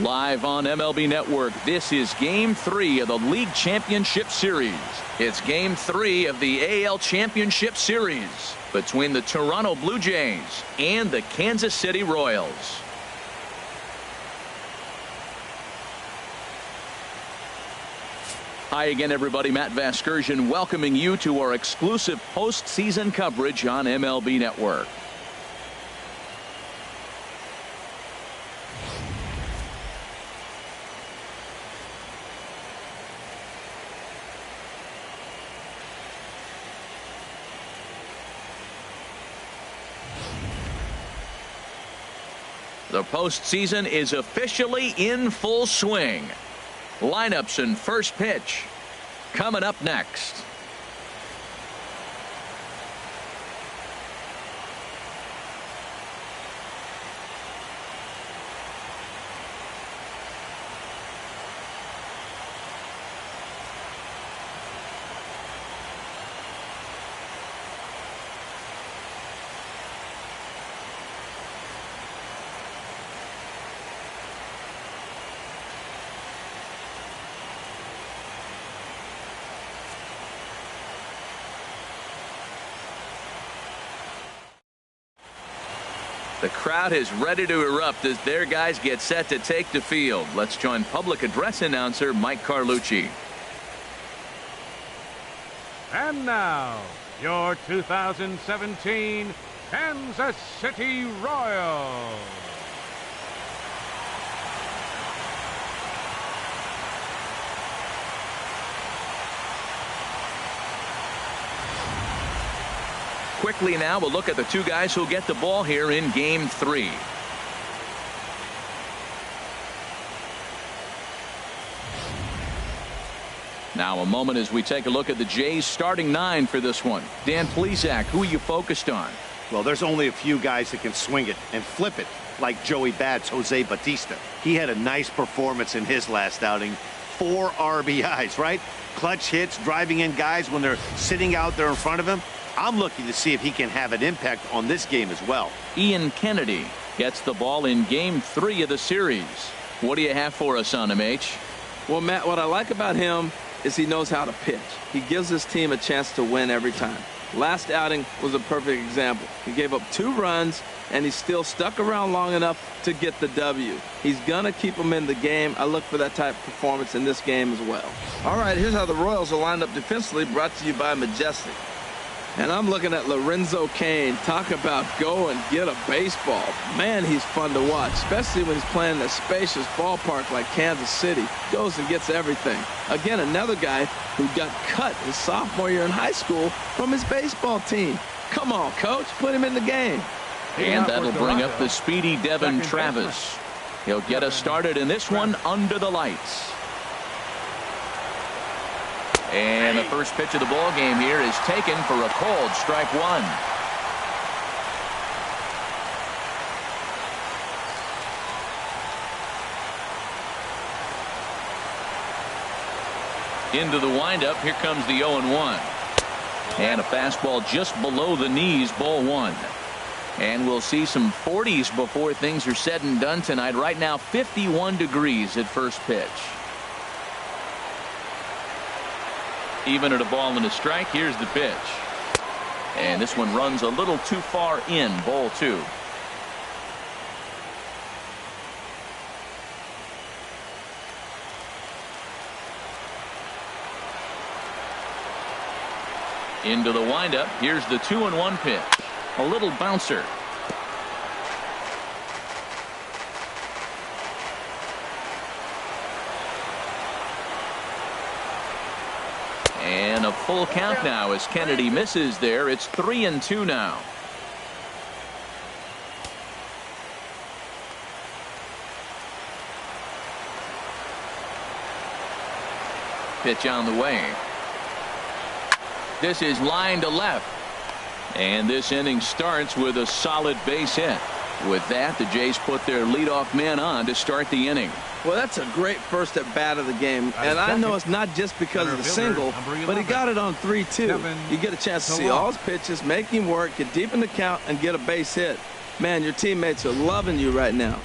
Live on MLB Network, this is Game 3 of the League Championship Series. It's Game 3 of the AL Championship Series between the Toronto Blue Jays and the Kansas City Royals. Hi again, everybody. Matt Vasgersian welcoming you to our exclusive postseason coverage on MLB Network. The postseason is officially in full swing. Lineups and first pitch coming up next. The crowd is ready to erupt as their guys get set to take the field. Let's join public address announcer Mike Carlucci. And now, your 2017 Kansas City Royals. Quickly now, we'll look at the two guys who'll get the ball here in Game 3. Now a moment as we take a look at the Jays starting 9 for this one. Dan Plesac, who are you focused on? Well, there's only a few guys that can swing it and flip it, like Joey Bats, Jose Bautista. He had a nice performance in his last outing. 4 RBIs, right? Clutch hits, driving in guys when they're sitting out there in front of him. I'm looking to see if he can have an impact on this game as well. Ian Kennedy gets the ball in Game 3 of the series. What do you have for us on him, H? Well, Matt, what I like about him is he knows how to pitch. He gives his team a chance to win every time. Last outing was a perfect example. He gave up 2 runs, and he still stuck around long enough to get the W. He's going to keep them in the game. I look for that type of performance in this game as well. All right, here's how the Royals are lined up defensively, brought to you by Majestic. And I'm looking at Lorenzo Cain. Talk about go and get a baseball. Man, he's fun to watch, especially when he's playing in a spacious ballpark like Kansas City. Goes and gets everything. Again, another guy who got cut his sophomore year in high school from his baseball team. Come on, coach, put him in the game. And that'll bring up the speedy Devin Travis. He'll get us started in this one under the lights. And the first pitch of the ball game here is taken for a called strike 1. Into the windup. Here comes the 0-1. And a fastball just below the knees, ball 1. And we'll see some 40s before things are said and done tonight. Right now, 51 degrees at first pitch. Even at a ball and a strike. Here's the pitch. And this one runs a little too far in, ball 2. Into the windup. Here's the 2-1 pitch. A little bouncer. And a full count now as Kennedy misses there. It's 3-2 now. Pitch on the way. This is line to left. And this inning starts with a solid base hit. With that, the Jays put their leadoff man on to start the inning. Well, that's a great first at bat of the game. And I know it's not just because of the single, but he got it on 3-2. You get a chance to see all his pitches, make him work, get deep in the count, and get a base hit. Man, your teammates are loving you right now.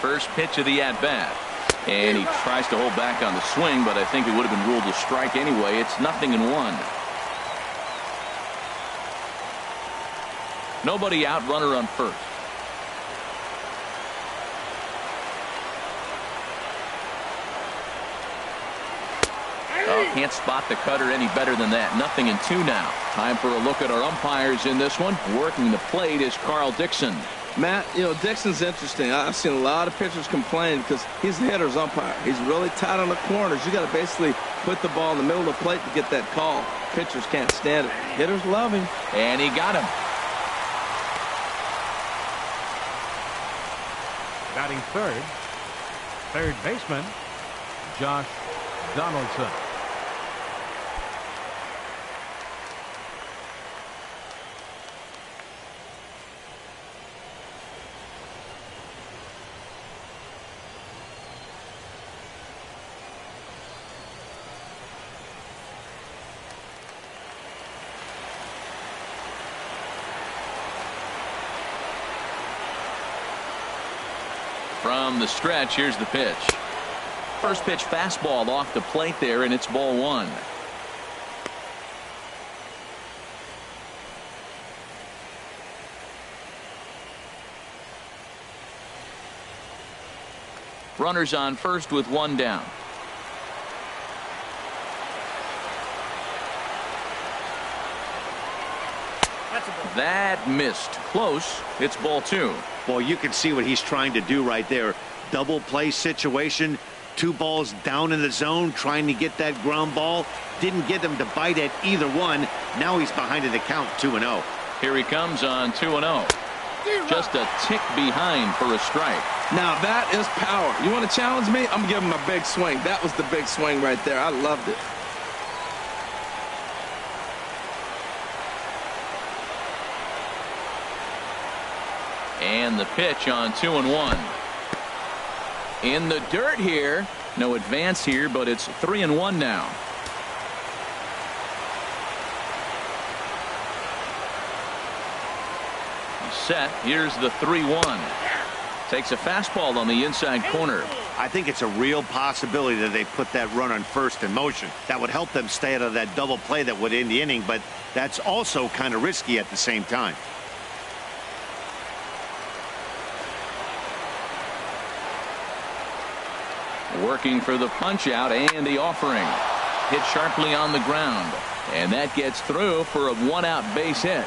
First pitch of the at-bat. And he tries to hold back on the swing, but I think it would have been ruled a strike anyway. It's 0-1. Nobody out, runner on first. Oh, can't spot the cutter any better than that. 0-2 now. Time for a look at our umpires in this one. Working the plate is Carl Dixon. Matt, Dixon's interesting. I've seen a lot of pitchers complain because he's the hitter's umpire. He's really tight on the corners. You got to basically put the ball in the middle of the plate to get that call. Pitchers can't stand it. Hitters love him. And he got him. Batting third baseman, Josh Donaldson. From the stretch, here's the pitch. First pitch fastball off the plate there, and it's ball one. Runners on first with one down. That missed. Close. It's ball two. Boy, you can see what he's trying to do right there. Double play situation. 2 balls down in the zone, trying to get that ground ball. Didn't get him to bite at either one. Now he's behind in the count, 2-0. Here he comes on 2-0. Just a tick behind for a strike. Now that is power. You want to challenge me? I'm going to give him a big swing. That was the big swing right there. I loved it. And the pitch on 2-1. In the dirt here. No advance here, but it's 3-1 now. He's set. Here's the 3-1. Takes a fastball on the inside corner. I think it's a real possibility that they put that run on first in motion. That would help them stay out of that double play that would end the inning, but that's also kind of risky at the same time. Working for the punch out and the offering. Hit sharply on the ground. And that gets through for a 1-out base hit.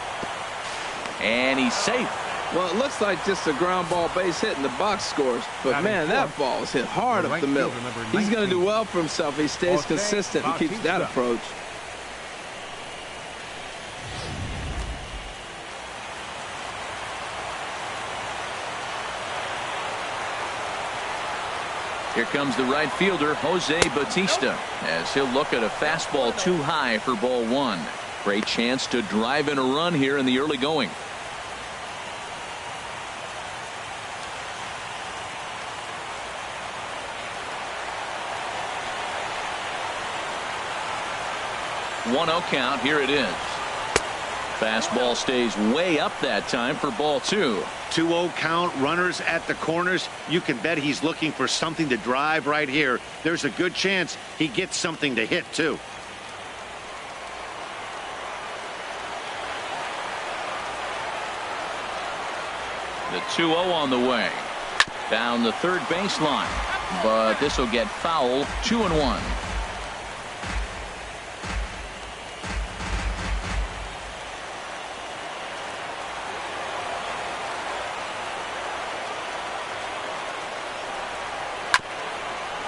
And he's safe. Well, it looks like just a ground ball base hit in the box scores. But, man, that ball is hit hard up the middle. He's going to do well for himself if he stays consistent and keeps that approach. Here comes the right fielder, Jose Bautista, as he'll look at a fastball too high for ball one. Great chance to drive in a run here in the early going. One-0 count. Here it is. Fastball stays way up that time for ball two. 2-0 count, runners at the corners. You can bet he's looking for something to drive right here. There's a good chance he gets something to hit too. The 2-0 on the way. Down the third baseline. But this will get foul. 2-1.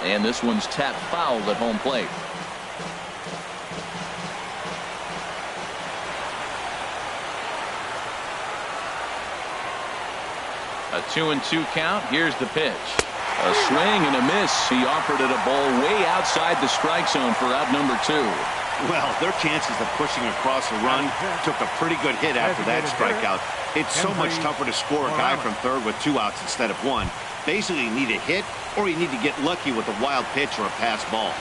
And this one's tapped foul at home plate. A 2-2 count. Here's the pitch. A swing and a miss. He offered it a ball way outside the strike zone for out number two. Well, their chances of pushing across a run took a pretty good hit after that strikeout. It's so much tougher to score a guy from third with 2 outs instead of 1. Basically, you need a hit or you need to get lucky with a wild pitch or a pass ball.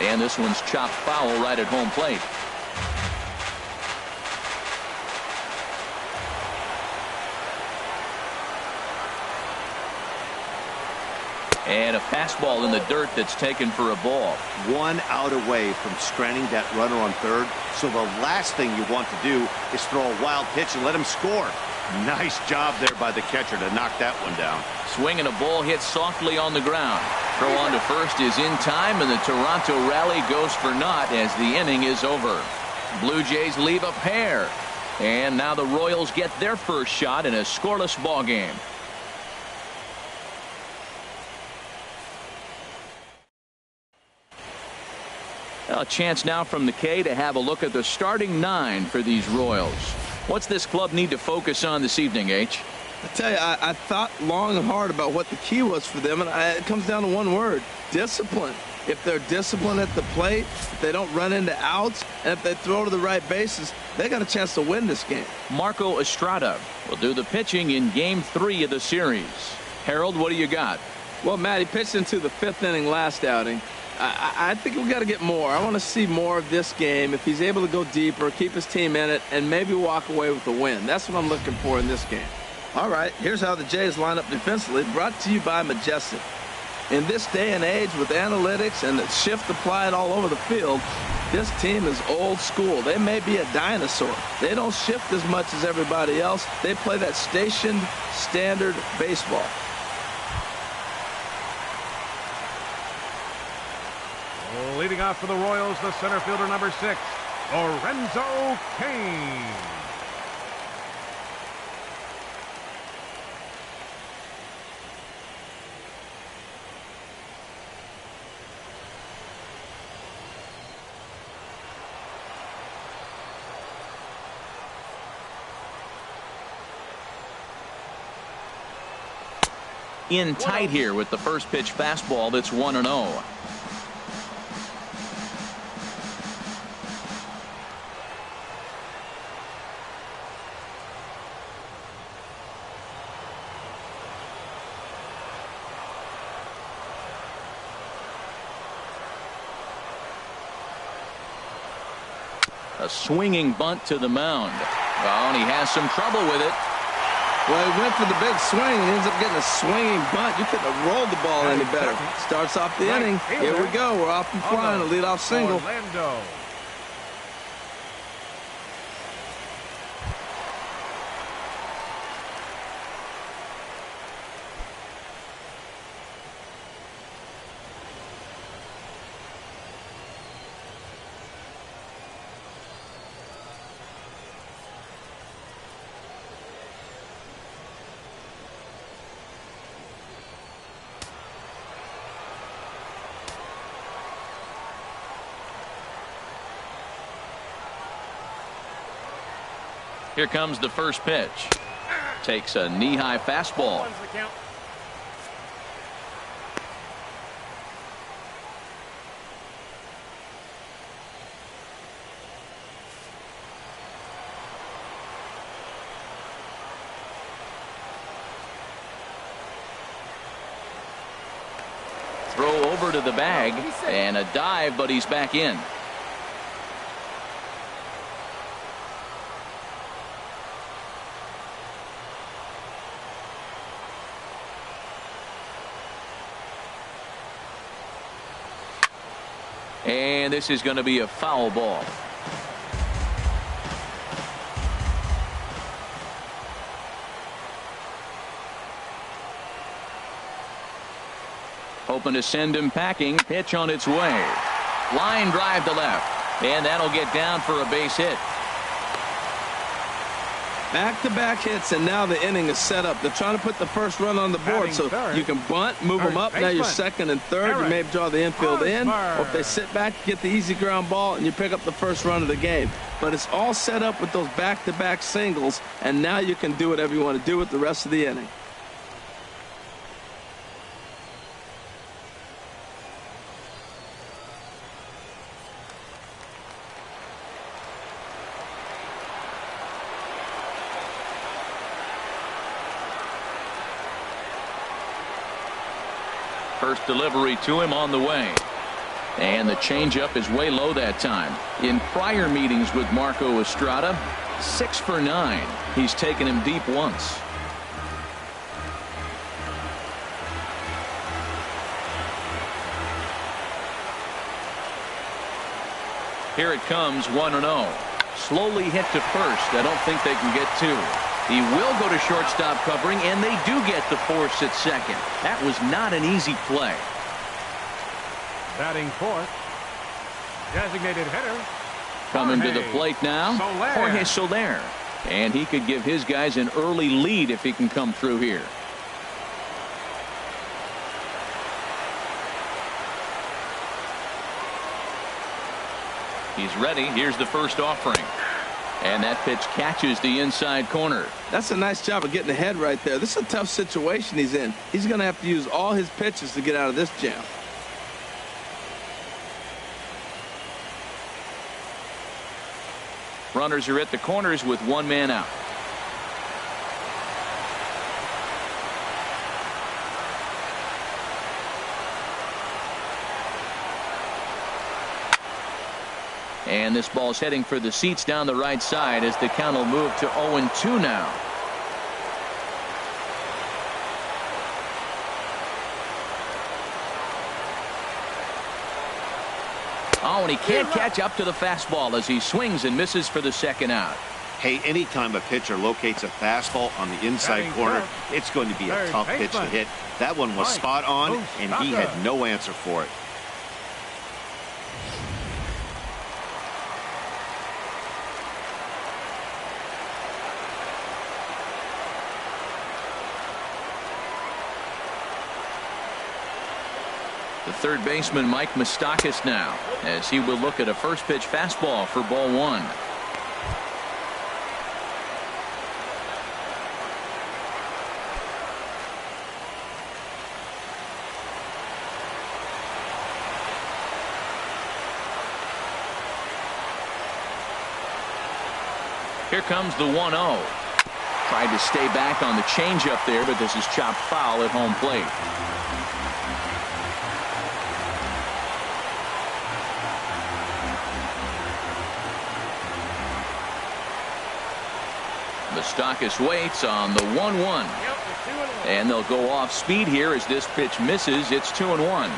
And this one's chopped foul right at home plate. And a fastball in the dirt that's taken for a ball. 1 out away from stranding that runner on third. So the last thing you want to do is throw a wild pitch and let him score. Nice job there by the catcher to knock that one down. Swing and a ball hit softly on the ground. Throw on to first is in time, and the Toronto rally goes for naught as the inning is over. Blue Jays leave a pair. And now the Royals get their first shot in a scoreless ball game. A chance now from the K to have a look at the starting 9 for these Royals. What's this club need to focus on this evening, H? I tell you, I thought long and hard about what the key was for them, and it comes down to one word: discipline. If they're disciplined at the plate, if they don't run into outs, and if they throw to the right bases, they got a chance to win this game. Marco Estrada will do the pitching in Game 3 of the series. Harold, what do you got? Well, Matt, he pitched into the 5th inning last outing. I think we've got to get more. I want to see more of this game. If he's able to go deeper, keep his team in it, and maybe walk away with a win. That's what I'm looking for in this game. All right, here's how the Jays line up defensively, brought to you by Majestic. In this day and age with analytics and the shift applied all over the field, this team is old school. They may be a dinosaur. They don't shift as much as everybody else. They play that stationed standard baseball. Leading off for the Royals, the center fielder, number 6, Lorenzo Cain. In tight here with the first pitch fastball that's 1-0. A swinging bunt to the mound. Oh, and he has some trouble with it. Well, he went for the big swing and ends up getting a swinging bunt. You couldn't have rolled the ball any better. Starts off the inning. Here we go. We're off and flying. A leadoff single. Orlando. Here comes the first pitch. Takes a knee-high fastball. Throw over to the bag and a dive, but he's back in. And this is going to be a foul ball. Hoping to send him packing. Pitch on its way. Line drive to left. And that'll get down for a base hit. Back-to-back hits, and now the inning is set up. They're trying to put the first run on the board, so you can bunt, move them up. Now you're second and third. You may draw the infield in, or if they sit back, get the easy ground ball, and you pick up the first run of the game. But it's all set up with those back-to-back singles, and now you can do whatever you want to do with the rest of the inning. First delivery to him on the way. And the changeup is way low that time. In prior meetings with Marco Estrada, 6 for 9. He's taken him deep once. Here it comes, 1-0. Slowly hit to first. I don't think they can get 2. He will go to shortstop covering, and they do get the force at second. That was not an easy play. Batting fourth, designated hitter. Coming to the plate now, Jorge Soler. And he could give his guys an early lead if he can come through here. He's ready. Here's the first offering. And that pitch catches the inside corner. That's a nice job of getting ahead right there. This is a tough situation he's in. He's going to have to use all his pitches to get out of this jam. Runners are at the corners with 1 man out. And this ball's heading for the seats down the right side as the count will move to 0-2 now. Oh, and he can't catch up to the fastball as he swings and misses for the second out. Hey, anytime a pitcher locates a fastball on the inside corner, it's going to be a tough pitch to hit. That one was spot on, and he had no answer for it. The third baseman, Mike Moustakas, now, as he will look at a first pitch fastball for ball 1. Here comes the 1-0. Tried to stay back on the changeup there, but this is chopped foul at home plate. Moustakas waits on the 1-1. And they'll go off speed here as this pitch misses. It's 2-1.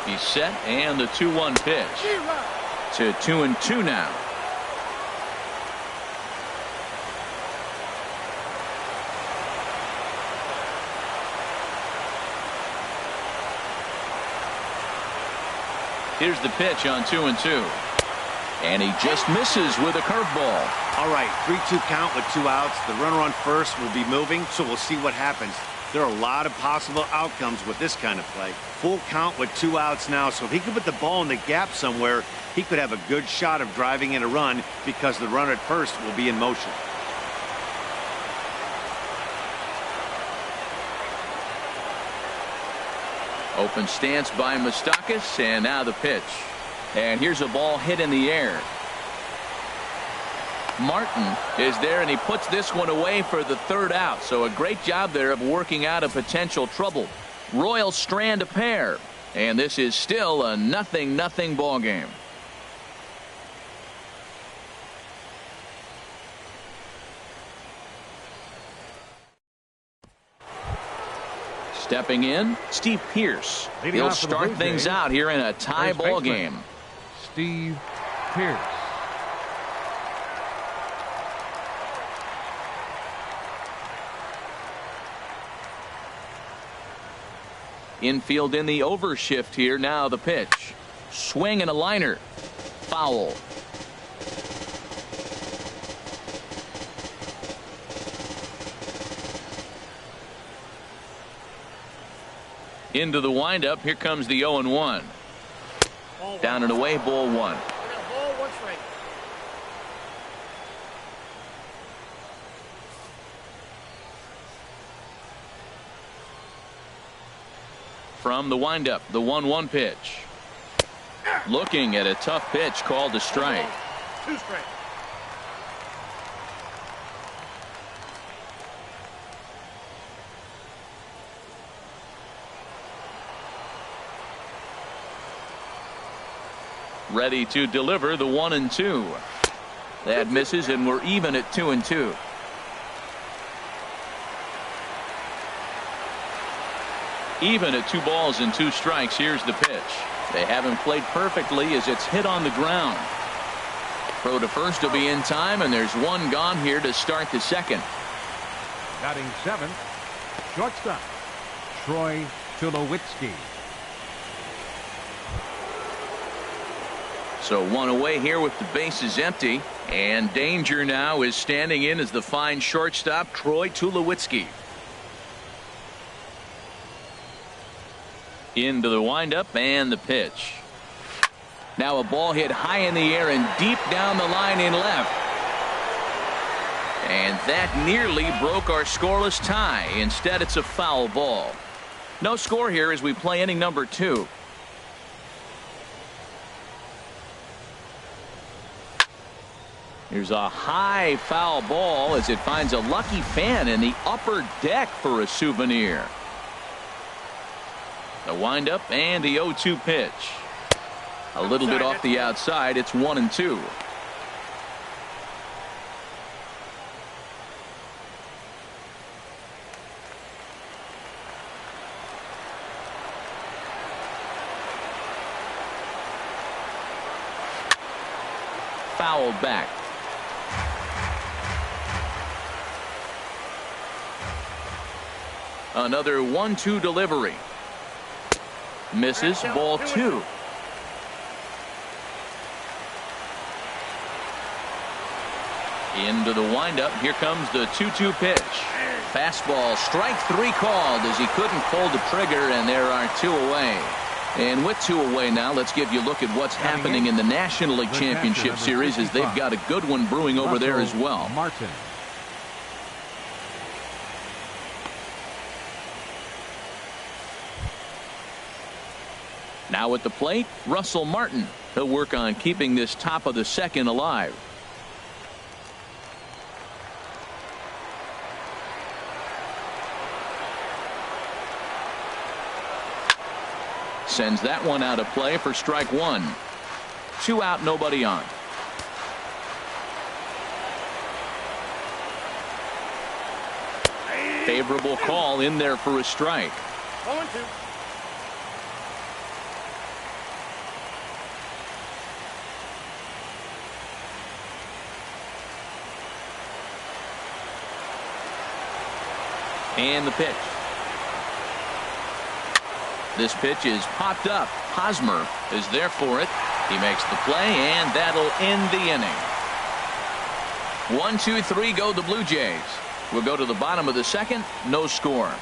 He's set, and the 2-1 pitch to 2-2 now. Here's the pitch on 2-2. And he just misses with a curveball. All right, 3-2 count with 2 outs. The runner on first will be moving, so we'll see what happens. There are a lot of possible outcomes with this kind of play. Full count with 2 outs now, so if he could put the ball in the gap somewhere, he could have a good shot of driving in a run because the runner at first will be in motion. Open stance by Moustakas, and now the pitch. And here's a ball hit in the air. Martin is there, and he puts this one away for the third out. So a great job there of working out a potential trouble. Royals strand a pair, and this is still a 0-0 ball game. Stepping in, Steve Pearce. He'll start things out here in a tie ball game. Steve Pearce. Infield in the overshift here. Now the pitch. Swing and a liner. Foul. Into the windup. Here comes the 0-1. Down and away, ball 1. From the windup, the 1-1 pitch. Looking at a tough pitch called a strike. 2 strikes. Ready to deliver the 1-2. That misses, and we're even at 2-2. Even at 2 balls and 2 strikes. Here's the pitch. They haven't played perfectly as it's hit on the ground. Throw to first will be in time, and there's 1 gone here to start the second. Batting 7th, shortstop, Troy Tulowitzki. So 1 away here with the bases empty, and danger now is standing in as the fine shortstop Troy Tulowitzki. Into the windup and the pitch. Now a ball hit high in the air and deep down the line in left. And that nearly broke our scoreless tie. Instead, it's a foul ball. No score here as we play inning number 2. Here's a high foul ball as it finds a lucky fan in the upper deck for a souvenir. The windup and the 0-2 pitch. A little bit off the outside. It's 1-2. Fouled back. Another 1-2 delivery. Misses. Ball 2. Into the windup. Here comes the 2-2 pitch. Fastball. Strike 3 called as he couldn't pull the trigger, and there are 2 away. And with 2 away now, let's give you a look at what's happening in the National League Championship Series, as they've got a good one brewing over there as well. Martin. Now at the plate, Russell Martin. He'll work on keeping this top of the second alive. Sends that one out of play for strike 1. 2 out, nobody on. Favorable call in there for a strike. 0-2. And the pitch. This pitch is popped up. Hosmer is there for it. He makes the play, and that'll end the inning. 1-2-3 go the Blue Jays. We'll go to the bottom of the second. No score.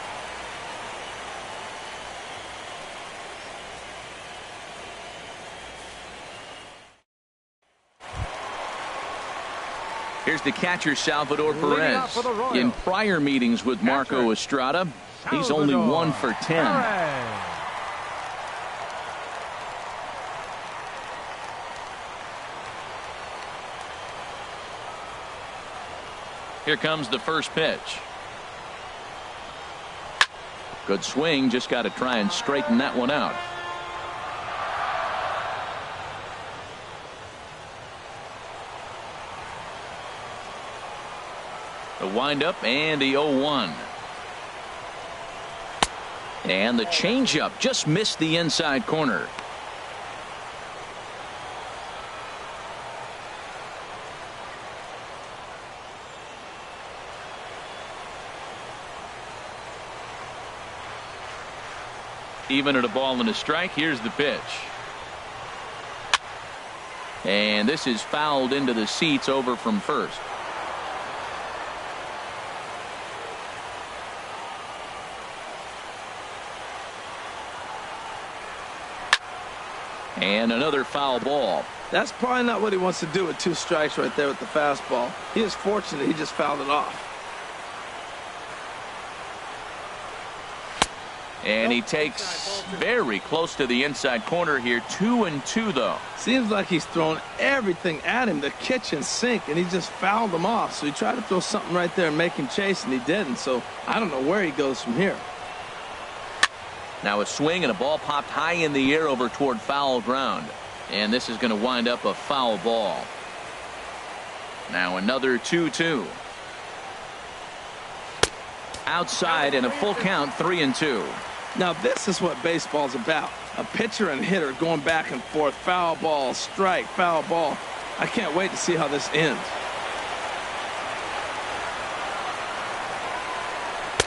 Here's the catcher, Salvador Perez. In prior meetings with Marco Estrada, he's only 1 for 10. Here comes the first pitch. Good swing. Just got to try and straighten that one out. The windup and the 0-1. And the changeup just missed the inside corner. Even at a ball and a strike. Here's the pitch. And this is fouled into the seats over from first. And another foul ball. That's probably not what he wants to do with 2 strikes right there with the fastball. He is fortunate he just fouled it off. And he takes very close to the inside corner here. 2-2 though. Seems like he's thrown everything at him, the kitchen sink, and he just fouled them off. So he tried to throw something right there and make him chase, and he didn't. So I don't know where he goes from here. Now a swing and a ball popped high in the air over toward foul ground. And this is going to wind up a foul ball. Now another 2-2. Outside and a full count, 3-2. Now this is what baseball's about. A pitcher and hitter going back and forth. Foul ball, strike, foul ball. I can't wait to see how this ends.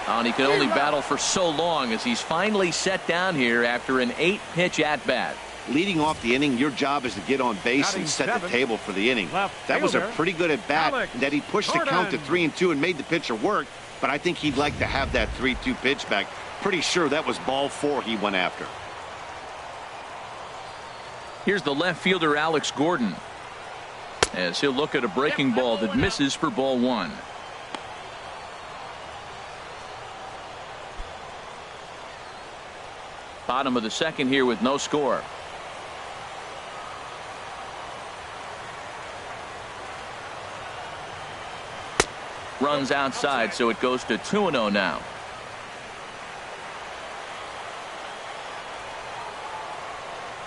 And he can only battle for so long as he's finally set down here after an 8-pitch at-bat. Leading off the inning, your job is to get on base and set the table for the inning. That was a pretty good at-bat that he pushed the count to 3-2 and made the pitcher work, but I think he'd like to have that 3-2 pitch back. Pretty sure that was ball 4 he went after. Here's the left fielder, Alex Gordon, as he'll look at a breaking ball that misses for ball 1. Bottom of the second here with no score. Runs outside, so it goes to 2-0 now.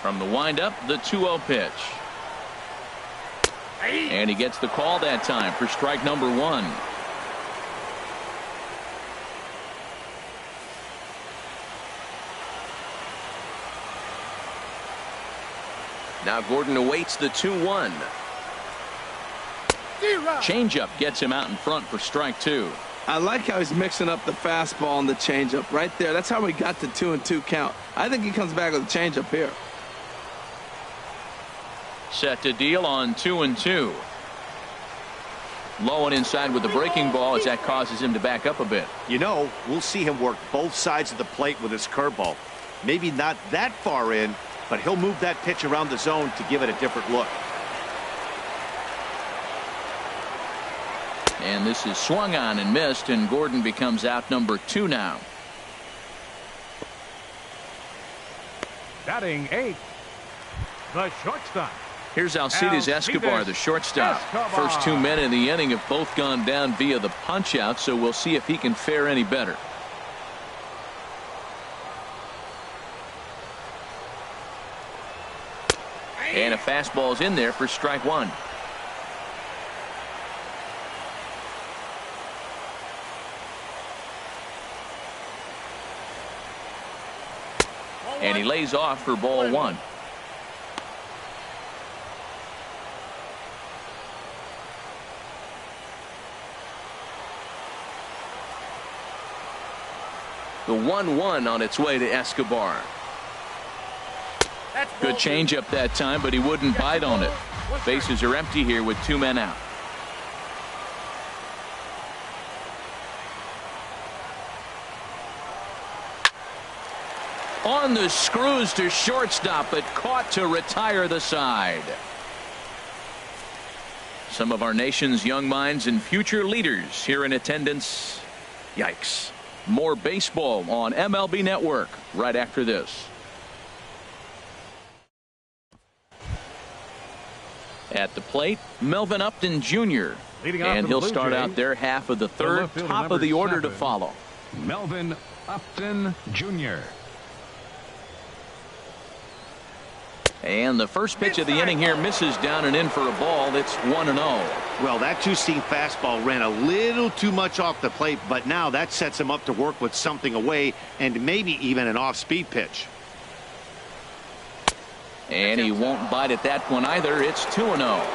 From the windup, the 2-0 pitch. And he gets the call that time for strike number 1. Now Gordon awaits the 2-1. Changeup gets him out in front for strike 2. I like how he's mixing up the fastball and the changeup right there. That's how we got the 2-2 count. I think he comes back with a changeup here. Set to deal on 2-2. Low and inside with the breaking ball as that causes him to back up a bit. You know, we'll see him work both sides of the plate with his curveball. Maybe not that far in, but he'll move that pitch around the zone to give it a different look. And this is swung on and missed, and Gordon becomes out number 2 now. Batting 8th, the shortstop. Here's Alcides Escobar, the shortstop. First 2 men in the inning have both gone down via the punch-out, so we'll see if he can fare any better. And a fastball is in there for strike 1. And he lays off for ball 1. The 1-1 on its way to Escobar. Good changeup that time, but he wouldn't bite on it. Bases are empty here with 2 men out. On the screws to shortstop, but caught to retire the side. Some of our nation's young minds and future leaders here in attendance. Yikes. More baseball on MLB Network right after this. At the plate, Melvin Upton Jr. And he'll start out their half of the third. Top of the order to follow. Melvin Upton Jr. And the first pitch of the inning here misses down and in for a ball. It's 1-0. Well, that two-seam fastball ran a little too much off the plate, but now that sets him up to work with something away and maybe even an off-speed pitch. And he won't bite at that one either. It's 2-0.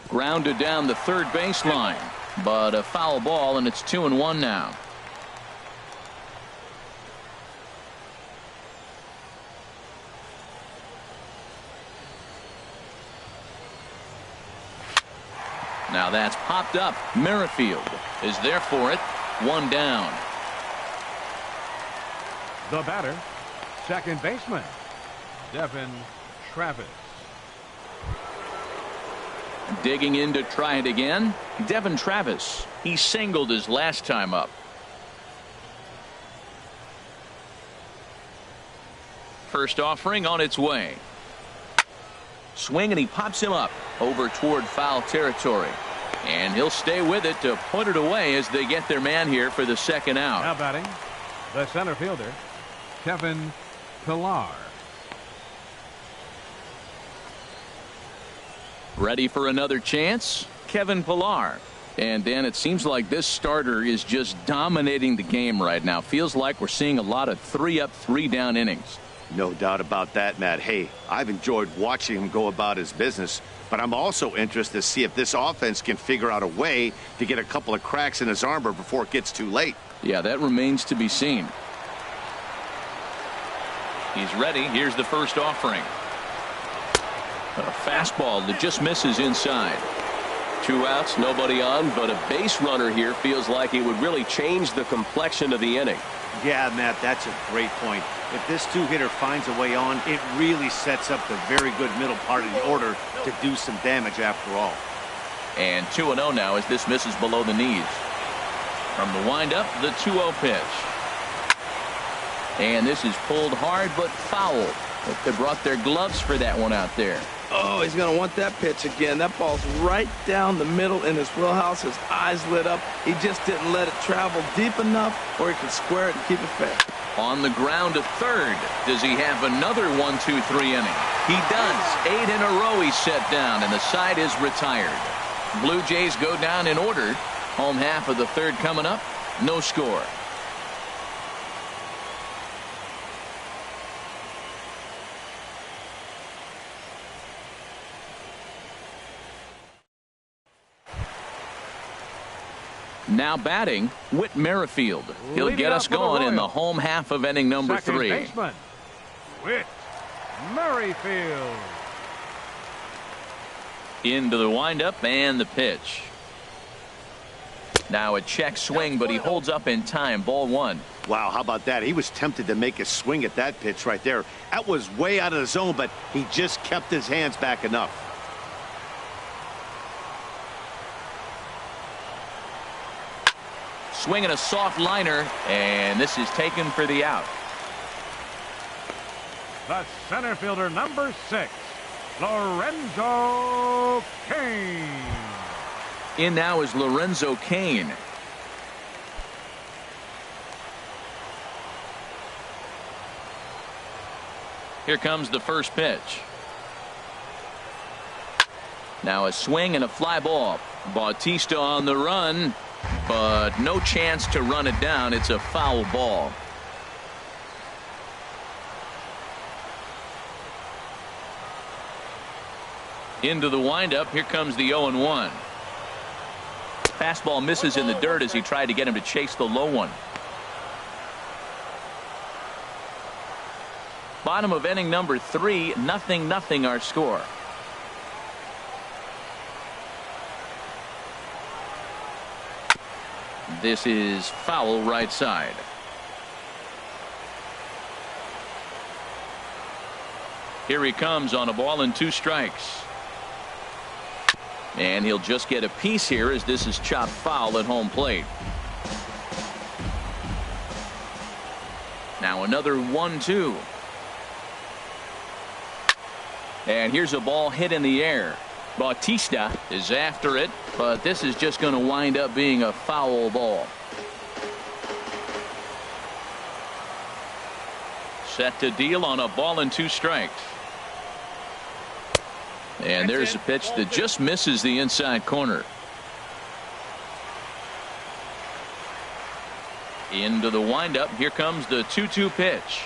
Grounded down the third baseline, but a foul ball, and it's 2-1 now. Now that's popped up. Merrifield is there for it. 1 down. The batter, second baseman, Devin Travis. Digging in to try it again, Devin Travis. He singled his last time up. First offering on its way. Swing, and he pops him up over toward foul territory. And he'll stay with it to put it away as they get their man here for the second out. Now batting, the center fielder, Kevin Pillar. Ready for another chance? Kevin Pillar. And Dan, it seems like this starter is just dominating the game right now. Feels like we're seeing a lot of 3-up, 3-down innings. No doubt about that, Matt. Hey, I've enjoyed watching him go about his business, but I'm also interested to see if this offense can figure out a way to get a couple of cracks in his armor before it gets too late. Yeah, that remains to be seen. He's ready. Here's the first offering. A fastball that just misses inside. 2 outs, nobody on, but a base runner here feels like it would really change the complexion of the inning. Yeah, Matt, that's a great point. If this two-hitter finds a way on, it really sets up the very good middle part of the order to do some damage after all. And 2-0 now as this misses below the knees. From the windup, the 2-0 pitch. And this is pulled hard but foul. They brought their gloves for that one out there. Oh, he's going to want that pitch again. That ball's right down the middle in his wheelhouse. His eyes lit up. He just didn't let it travel deep enough where he could square it and keep it fair. On the ground to third. Does he have another 1-2-3 inning? He does. 8 in a row he's set down, and the side is retired. Blue Jays go down in order. Home half of the third coming up. No score. Now batting, Whit Merrifield. He'll Leading get off us for the going in the Royals. home half of inning number Second 3. baseman, Whit Merrifield. Into the windup and the pitch. Now a check swing, but he holds up in time. Ball 1. Wow, how about that? He was tempted to make a swing at that pitch right there. That was way out of the zone, but he just kept his hands back enough. Swinging a soft liner, and this is taken for the out. The center fielder, number 6, Lorenzo Cain. In now is Lorenzo Cain. Here comes the first pitch. Now a swing and a fly ball. Bautista on the run, but no chance to run it down. It's a foul ball. Into the windup. Here comes the 0-1. Fastball misses in the dirt as he tried to get him to chase the low one. Bottom of inning number 3, 0-0 our score. This is foul right side. Here he comes on a ball and 2 strikes. And he'll just get a piece here as this is chopped foul at home plate. Now another 1-2. And here's a ball hit in the air. Bautista is after it, but this is just going to wind up being a foul ball. Set to deal on a ball and 2 strikes. And there's a pitch that just misses the inside corner. Into the windup. Here comes the 2-2 pitch.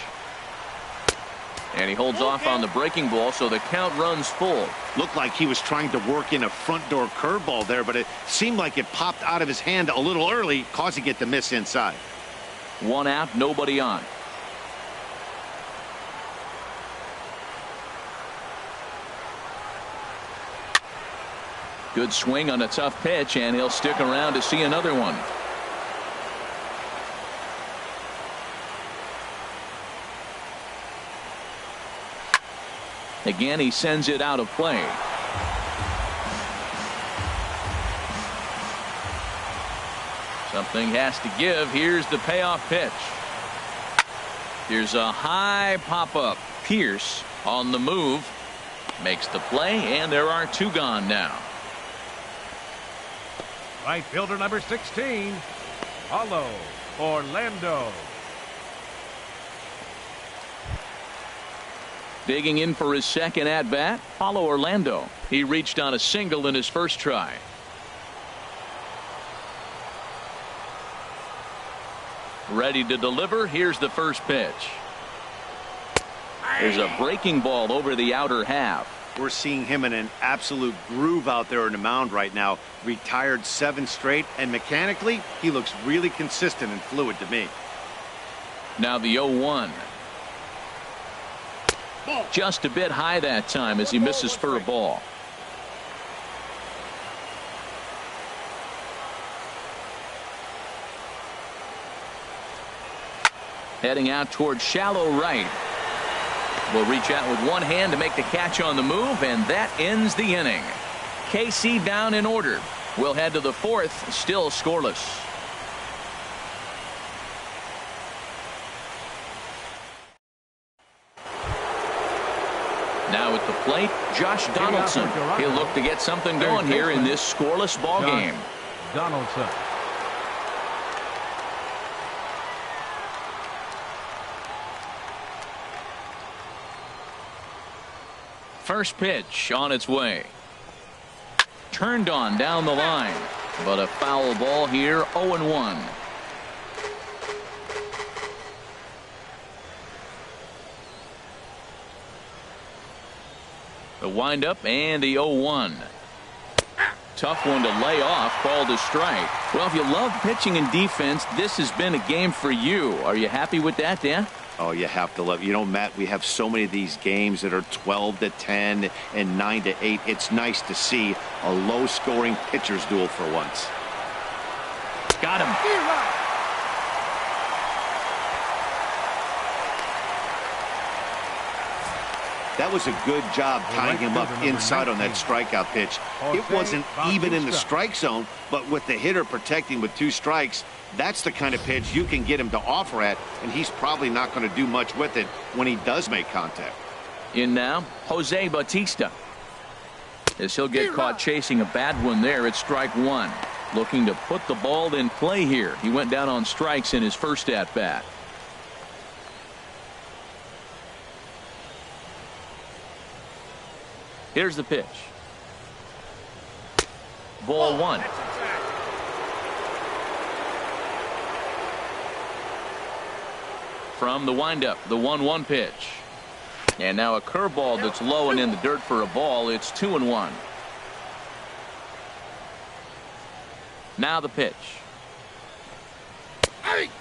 And he holds off on the breaking ball, so the count runs full. Looked like he was trying to work in a front door curveball there, but it seemed like it popped out of his hand a little early, causing it to miss inside. 1 out, nobody on. Good swing on a tough pitch, and he'll stick around to see another one. Again, he sends it out of play. Something has to give. Here's the payoff pitch. Here's a high pop-up. Pierce on the move. Makes the play, and there are 2 gone now. Right fielder number 16, Paulo Orlando. Digging in for his second at-bat, Paulo Orlando. He reached on a single in his first try. Ready to deliver. Here's the first pitch. There's a breaking ball over the outer half. We're seeing him in an absolute groove out there on the mound right now. Retired 7 straight, and mechanically, he looks really consistent and fluid to me. Now the 0-1. Just a bit high that time as he misses for a ball. Heading out towards shallow right. Will reach out with one hand to make the catch on the move, and that ends the inning. KC down in order. We'll head to the 4th, still scoreless. Now at the plate, Josh Donaldson. He'll look to get something going here in this scoreless ball game. Donaldson. First pitch on its way. Turned on down the line, but a foul ball here. 0-1. The windup and the 0-1. Tough one to lay off, called a strike. Well, if you love pitching and defense, this has been a game for you. Are you happy with that, Dan? Oh, you have to love. You know, Matt, we have so many of these games that are 12-10 and 9-8. It's nice to see a low-scoring pitcher's duel for once. Got him. That was a good job tying him up inside on that strikeout pitch. It wasn't even in the strike zone, but with the hitter protecting with 2 strikes, that's the kind of pitch you can get him to offer at, and he's probably not going to do much with it when he does make contact. In now, Jose Bautista. As he'll get caught chasing a bad one there at strike 1. Looking to put the ball in play here. He went down on strikes in his first at-bat. Here's the pitch. Ball 1. From the windup, the 1-1 pitch. And now a curveball that's low and in the dirt for a ball. It's 2-1. Now the pitch.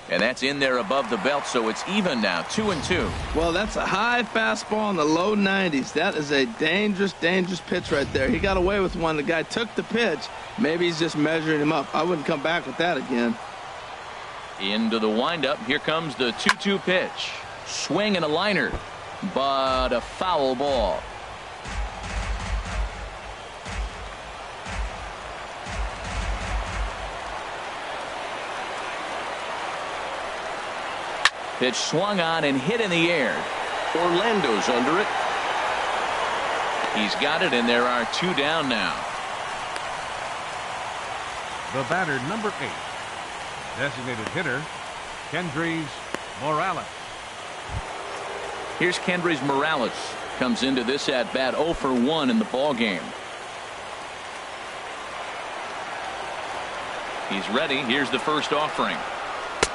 And that's in there above the belt, so it's even now, 2-2. Well, that's a high fastball in the low 90s. That is a dangerous, dangerous pitch right there. He got away with one. The guy took the pitch. Maybe he's just measuring him up. I wouldn't come back with that again. Into the windup. Here comes the 2-2 pitch. Swing and a liner, but a foul ball. Pitch swung on and hit in the air. Orlando's under it. He's got it, and there are 2 down now. The batter, number 8. Designated hitter, Kendrys Morales. Here's Kendrys Morales. Comes into this at-bat 0 for 1 in the ball game. He's ready. Here's the first offering.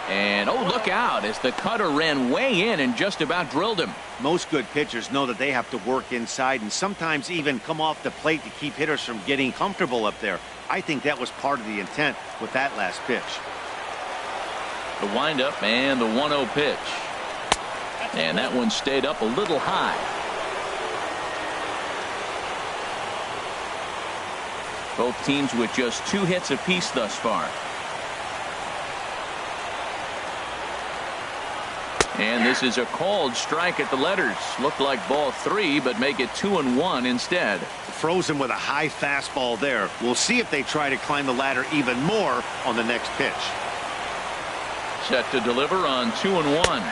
And, oh, look out as the cutter ran way in and just about drilled him. Most good pitchers know that they have to work inside and sometimes even come off the plate to keep hitters from getting comfortable up there. I think that was part of the intent with that last pitch. The windup and the 1-0 pitch. And that one stayed up a little high. Both teams with just 2 hits apiece thus far. And this is a called strike at the letters. Looked like ball 3, but make it 2-1 instead. Frozen with a high fastball there. We'll see if they try to climb the ladder even more on the next pitch. Set to deliver on 2-1.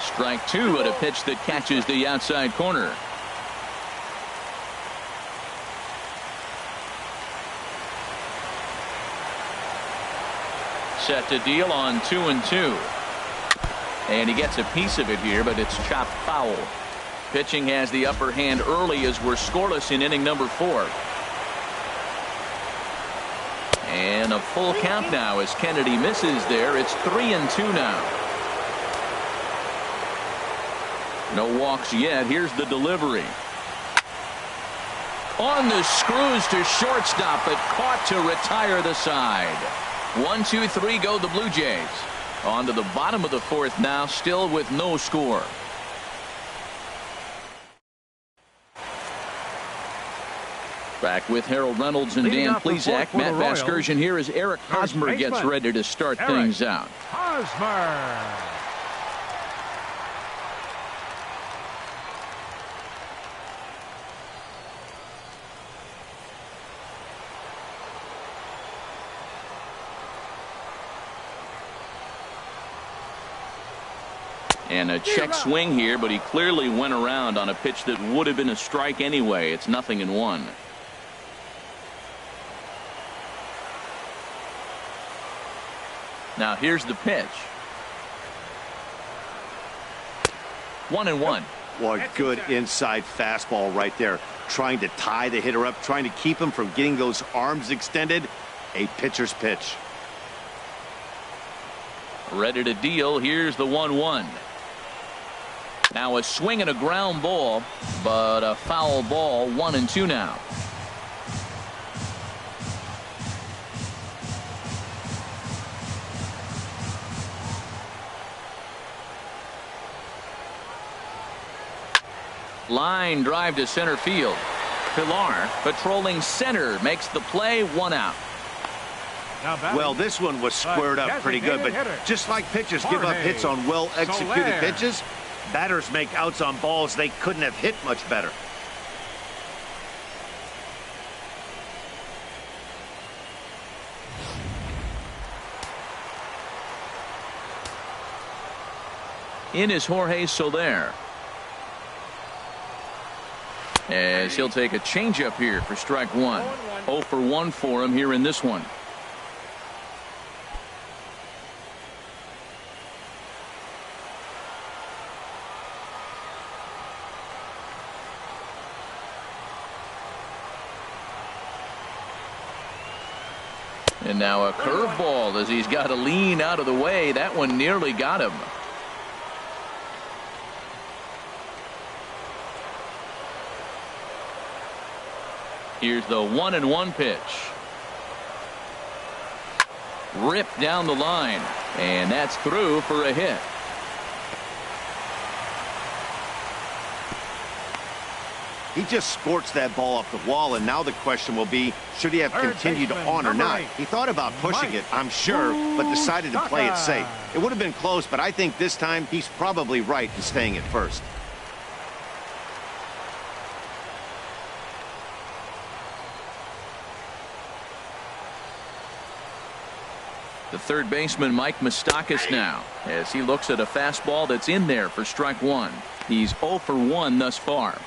Strike 2 at a pitch that catches the outside corner. Set to deal on 2-2. And he gets a piece of it here, but it's chopped foul. Pitching has the upper hand early as we're scoreless in inning number 4. And a full count now as Kennedy misses there. It's 3-2 now. No walks yet. Here's the delivery. On the screws to shortstop, but caught to retire the side. 1-2-3 go the Blue Jays. On to the bottom of the 4th now, still with no score. Back with Harold Reynolds and Dan Plesac. Matt Vasgersian here as Eric Hosmer gets ready to start things out. Hosmer. And a check swing here, but he clearly went around on a pitch that would have been a strike anyway. It's 0-1. Now here's the pitch. 1-1. What good inside fastball right there. Trying to tie the hitter up, trying to keep him from getting those arms extended. A pitcher's pitch. Ready to deal. Here's the 1-1. Now a swing and a ground ball, but a foul ball. 1-2 now. Line drive to center field. Pilar patrolling center makes the play. 1 out. Well, this one was squared up pretty good, but just like pitchers give up hits on well-executed pitches, batters make outs on balls they couldn't have hit much better. In is Jorge Soler, as he'll take a changeup here for strike 1. 0 for 1 for him here in this one. And now a curveball as he's got to lean out of the way. That one nearly got him. Here's the 1-1 pitch. Ripped down the line, and that's through for a hit. He just sports that ball off the wall, and now the question will be, should he have continued on or not? He thought about pushing it, I'm sure, but decided to play it safe. It would have been close, but I think this time he's probably right in staying at first. The third baseman, Mike Moustakas, now, as he looks at a fastball that's in there for strike 1. He's 0 for 1 thus far.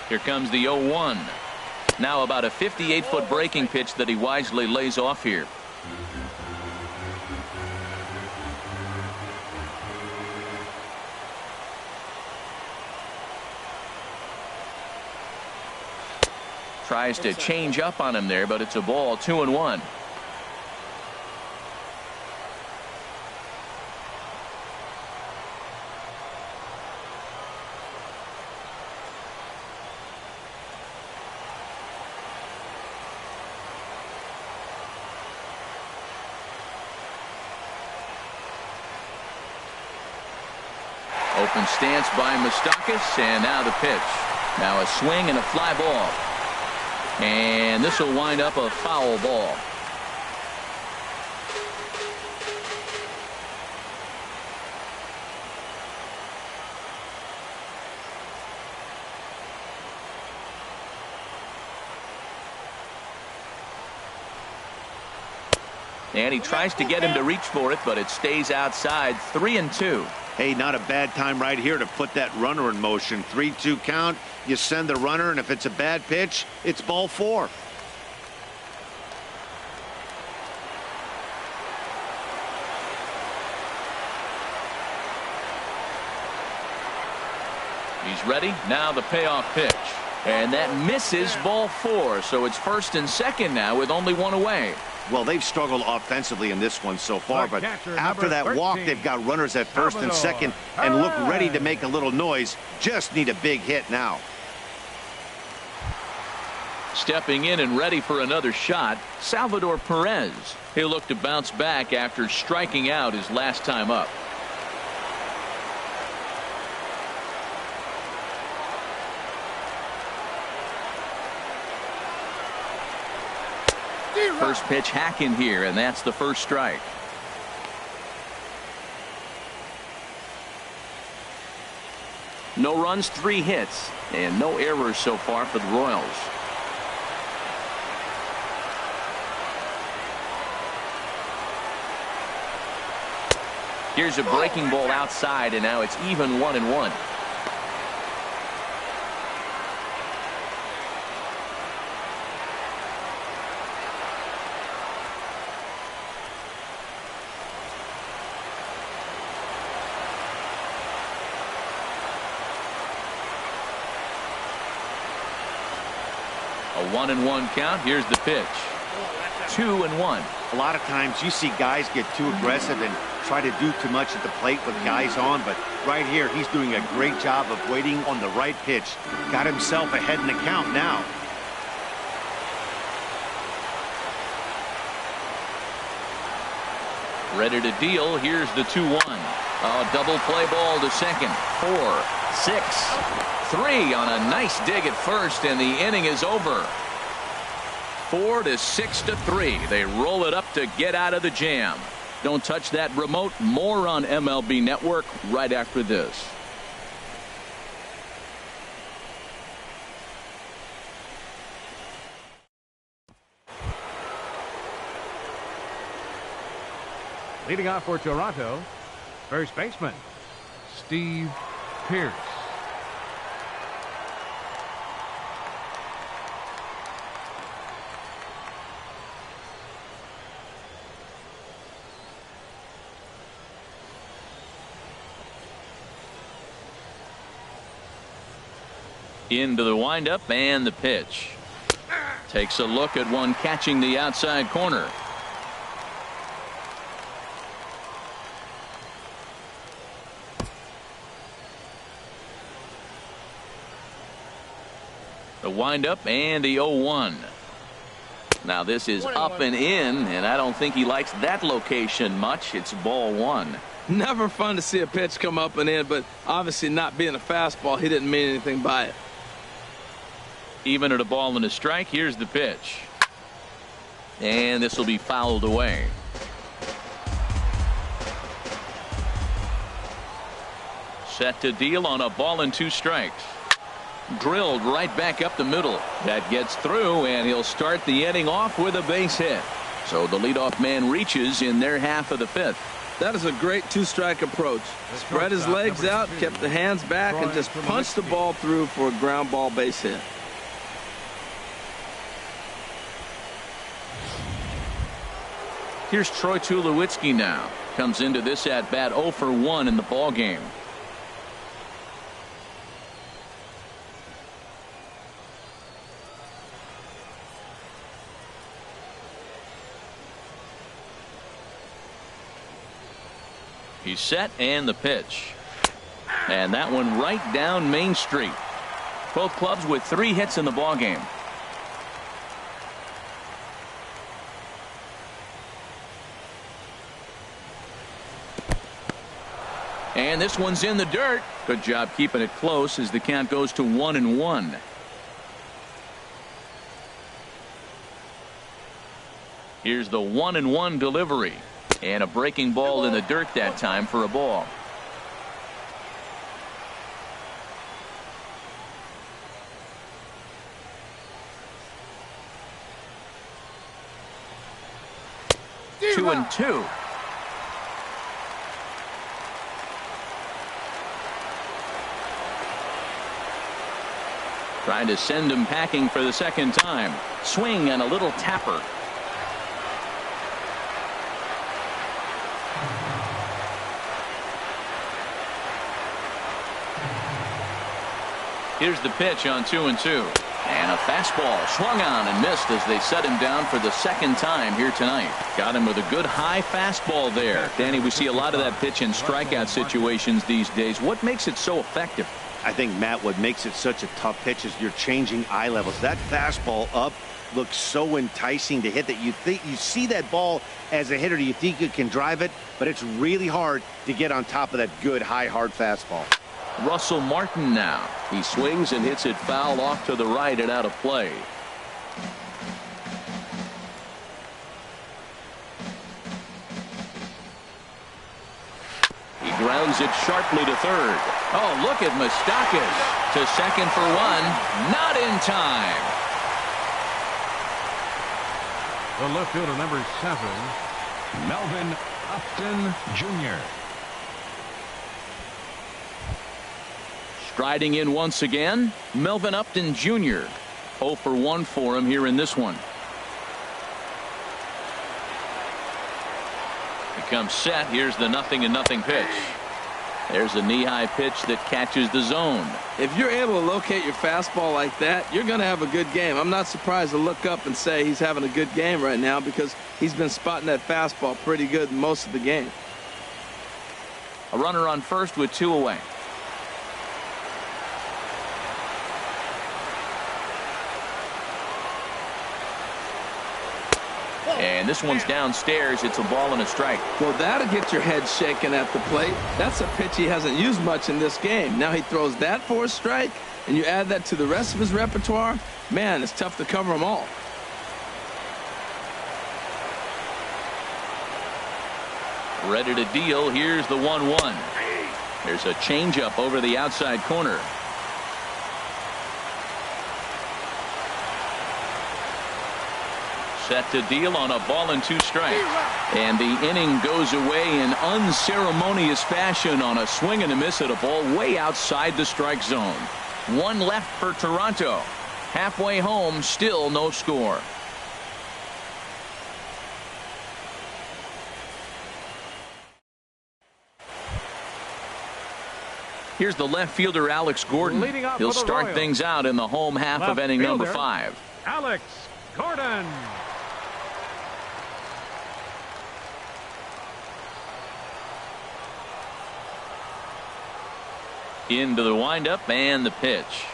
Here comes the 0-1. Now about a 58-foot breaking pitch that he wisely lays off here. Tries to change up on him there, but it's a ball. 2-1. Open stance by Moustakas, and now the pitch. Now a swing and a fly ball. And this will wind up a foul ball. And he tries to get him to reach for it, but it stays outside. 3-2. Hey, not a bad time right here to put that runner in motion. 3-2 count. You send the runner, and if it's a bad pitch, it's ball 4. He's ready. Now the payoff pitch. And that misses, ball 4. So it's first and second now with only one away. Well, they've struggled offensively in this one so far, but after that walk, they've got runners at first and second and look ready to make a little noise. Just need a big hit now. Stepping in and ready for another shot, Salvador Perez. He'll look to bounce back after striking out his last time up. First pitch hacking here, and that's the first strike. No runs, 3 hits, and no errors so far for the Royals. Here's a breaking ball outside, and now it's even 1-1. A 1-1 count. Here's the pitch. 2-1. A lot of times you see guys get too aggressive and try to do too much at the plate with guys on, but right here he's doing a great job of waiting on the right pitch. Got himself ahead in the count now. Ready to deal. Here's the 2-1. A double play ball to second. 4, 6, 3 on a nice dig at first, and the inning is over. 4-6-3. They roll it up to get out of the jam. Don't touch that remote. More on MLB Network right after this. Leading off for Toronto, first baseman, Steve Pearce. Into the windup and the pitch. Takes a look at one catching the outside corner. The windup and the 0-1. Now this is up and in, and I don't think he likes that location much. It's ball 1. Never fun to see a pitch come up and in, but obviously not being a fastball, he didn't mean anything by it. Even at a ball and a strike, here's the pitch. And this will be fouled away. Set to deal on a ball and 2 strikes. Drilled right back up the middle. That gets through, and he'll start the inning off with a base hit. So the leadoff man reaches in their half of the 5th. That is a great 2-strike approach. Spread his legs out, kept the hands back, and just punched the ball through for a ground ball base hit. Here's Troy Tulowitzki now. Comes into this at bat 0 for 1 in the ball game. He's set, and the pitch. And that one right down Main Street. Both clubs with 3 hits in the ball game. And this one's in the dirt. Good job keeping it close as the count goes to 1-1. Here's the 1-1 delivery. And a breaking ball in the dirt that time for a ball. Two and two. Trying to send him packing for the second time. Swing and a little tapper. Here's the pitch on 2-2. And a fastball swung on and missed as they set him down for the second time here tonight. Got him with a good high fastball there. Danny, we see a lot of that pitch in strikeout situations these days. What makes it so effective? I think, Matt, what makes it such a tough pitch is you're changing eye levels. That fastball up looks so enticing to hit that you think you see that ball as a hitter. You think you can drive it, but it's really hard to get on top of that good high hard fastball. Russell Martin now. He swings and hits it foul off to the right and out of play. He grounds it sharply to third. Oh, look at Moustakas to second for one. Not in time. The left fielder, number 7, Melvin Upton Jr. Striding in once again, Melvin Upton Jr. 0 for 1 for him here in this one. He comes set. Here's the 0-0 pitch. There's a knee-high pitch that catches the zone. If you're able to locate your fastball like that, you're going to have a good game. I'm not surprised to look up and say he's having a good game right now because he's been spotting that fastball pretty good most of the game. A runner on first with 2 away. And this one's downstairs. It's a ball and a strike. Well, that'll get your head shaken at the plate. That's a pitch he hasn't used much in this game. Now he throws that for a strike, and you add that to the rest of his repertoire. Man, it's tough to cover them all. Ready to deal. Here's the 1-1. There's a changeup over the outside corner. Set to deal on a ball and 2 strikes. And the inning goes away in unceremonious fashion on a swing and a miss at a ball way outside the strike zone. 1 left for Toronto. Halfway home, still no score. Here's the left fielder, Alex Gordon. He'll start things out in the home half of inning number 5. Alex Gordon. Into the windup and the pitch.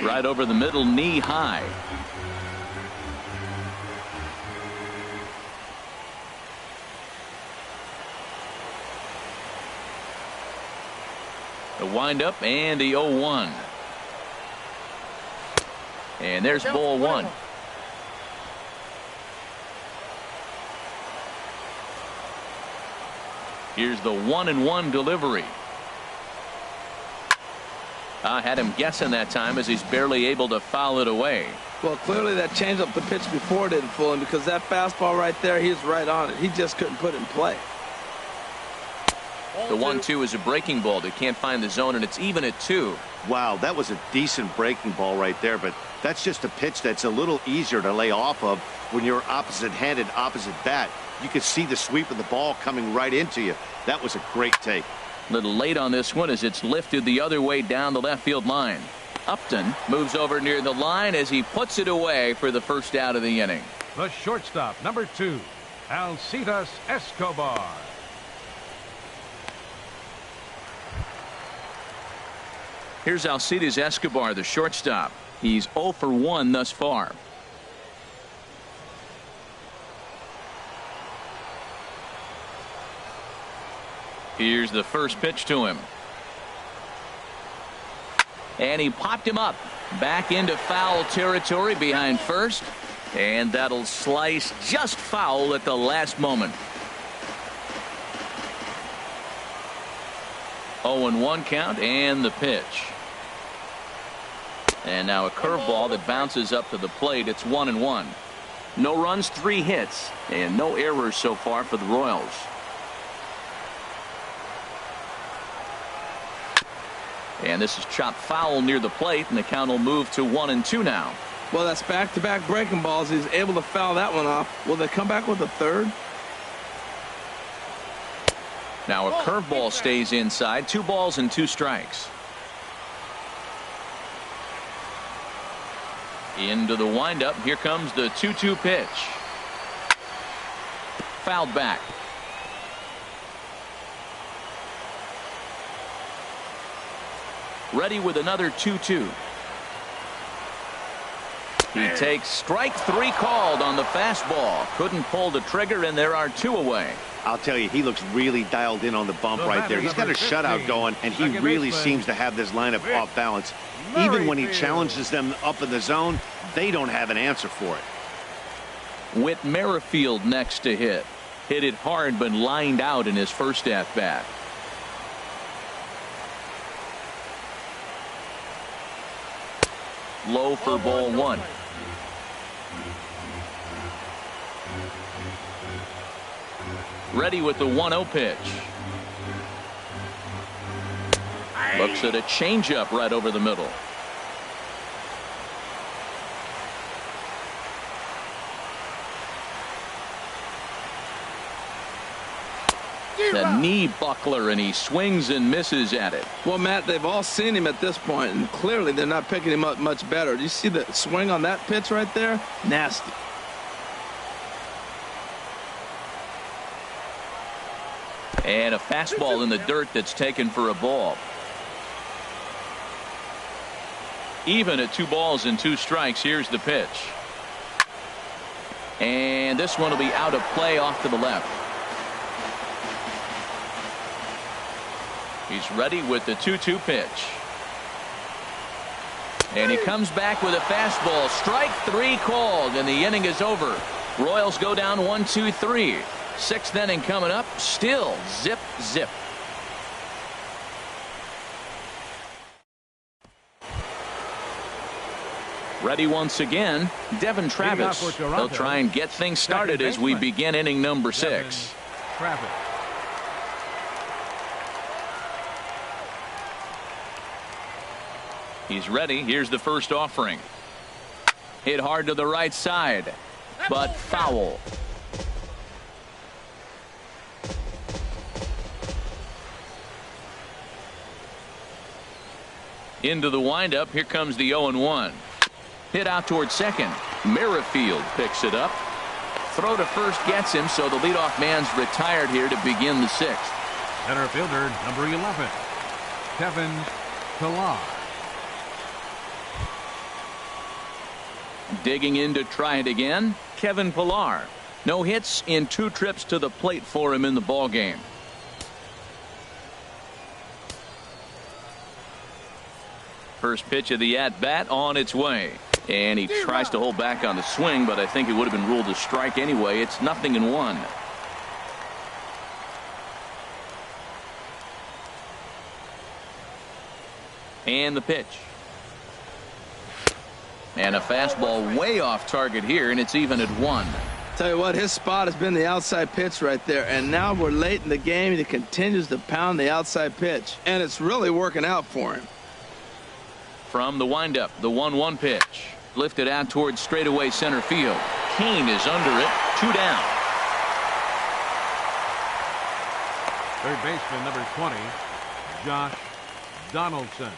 Right over the middle, knee high. The windup and the 0-1. And there's ball 1. Here's the 1-1 delivery. I had him guessing that time as he's barely able to foul it away. Well, clearly that changeup the pitch before didn't fool him because that fastball right there, he's right on it. He just couldn't put it in play. The 1-2 is a breaking ball that can't find the zone, and it's even at 2. Wow, that was a decent breaking ball right there, but that's just a pitch that's a little easier to lay off of when you're opposite-handed, opposite bat. You could see the sweep of the ball coming right into you. That was a great take. A little late on this one as it's lifted the other way down the left field line. Upton moves over near the line as he puts it away for the first out of the inning. The shortstop, number 2, Alcides Escobar. Here's Alcides Escobar, the shortstop. He's 0 for 1 thus far. Here's the first pitch to him. And he popped him up. Back into foul territory behind first. And that'll slice just foul at the last moment. 0-1 count and the pitch. And now a curveball that bounces up to the plate. It's 1-1. No runs, 3 hits, and no errors so far for the Royals. And this is chopped foul near the plate, and the count will move to 1-2 now. Well, that's back-to-back breaking balls. He's able to foul that one off. Will they come back with a third? Now a curveball stays inside. 2 balls and 2 strikes. Into the windup. Here comes the 2-2 pitch. Fouled back. Ready with another 2-2. He takes strike 3 called on the fastball. Couldn't pull the trigger, and there are 2 away. I'll tell you, he looks really dialed in on the bump right there. He's got a shutout going, and he really seems to have this lineup off balance. Even when he challenges them up in the zone, they don't have an answer for it. Whit Merrifield next to hit. Hit it hard, but lined out in his first at-bat. Low for ball 1. Ready with the 1-0 pitch. Looks at a changeup right over the middle. The knee buckler, and he swings and misses at it. Well, Matt, they've all seen him at this point, and clearly they're not picking him up much better. Do you see the swing on that pitch right there? Nasty. And a fastball in the dirt that's taken for a ball. Even at 2 balls and 2 strikes. Here's the pitch. And this one will be out of play off to the left. He's ready with the 2-2 pitch. And he comes back with a fastball. Strike 3 called, and the inning is over. Royals go down 1-2-3. 6th inning coming up. Still zip, zip. Ready once again, Devin Travis. He'll try and get things started as we begin inning number 6. Travis. He's ready. Here's the first offering. Hit hard to the right side, but foul. Into the windup. Here comes the 0-1. Hit out towards second. Merrifield picks it up. Throw to first gets him, so the leadoff man's retired here to begin the 6th. Center fielder, number 11, Kevin Pillar. Digging in to try it again, Kevin Pillar. No hits in 2 trips to the plate for him in the ballgame. First pitch of the at-bat on its way. And he tries to hold back on the swing, but I think it would have been ruled a strike anyway. It's 0-1. And the pitch. And a fastball way off target here, and it's even at 1. Tell you what, his spot has been the outside pitch right there, and now we're late in the game, and he continues to pound the outside pitch, and it's really working out for him. From the windup, the 1-1 pitch. Lifted out towards straightaway center field. Kane is under it. 2 down. Third baseman, number 20, Josh Donaldson.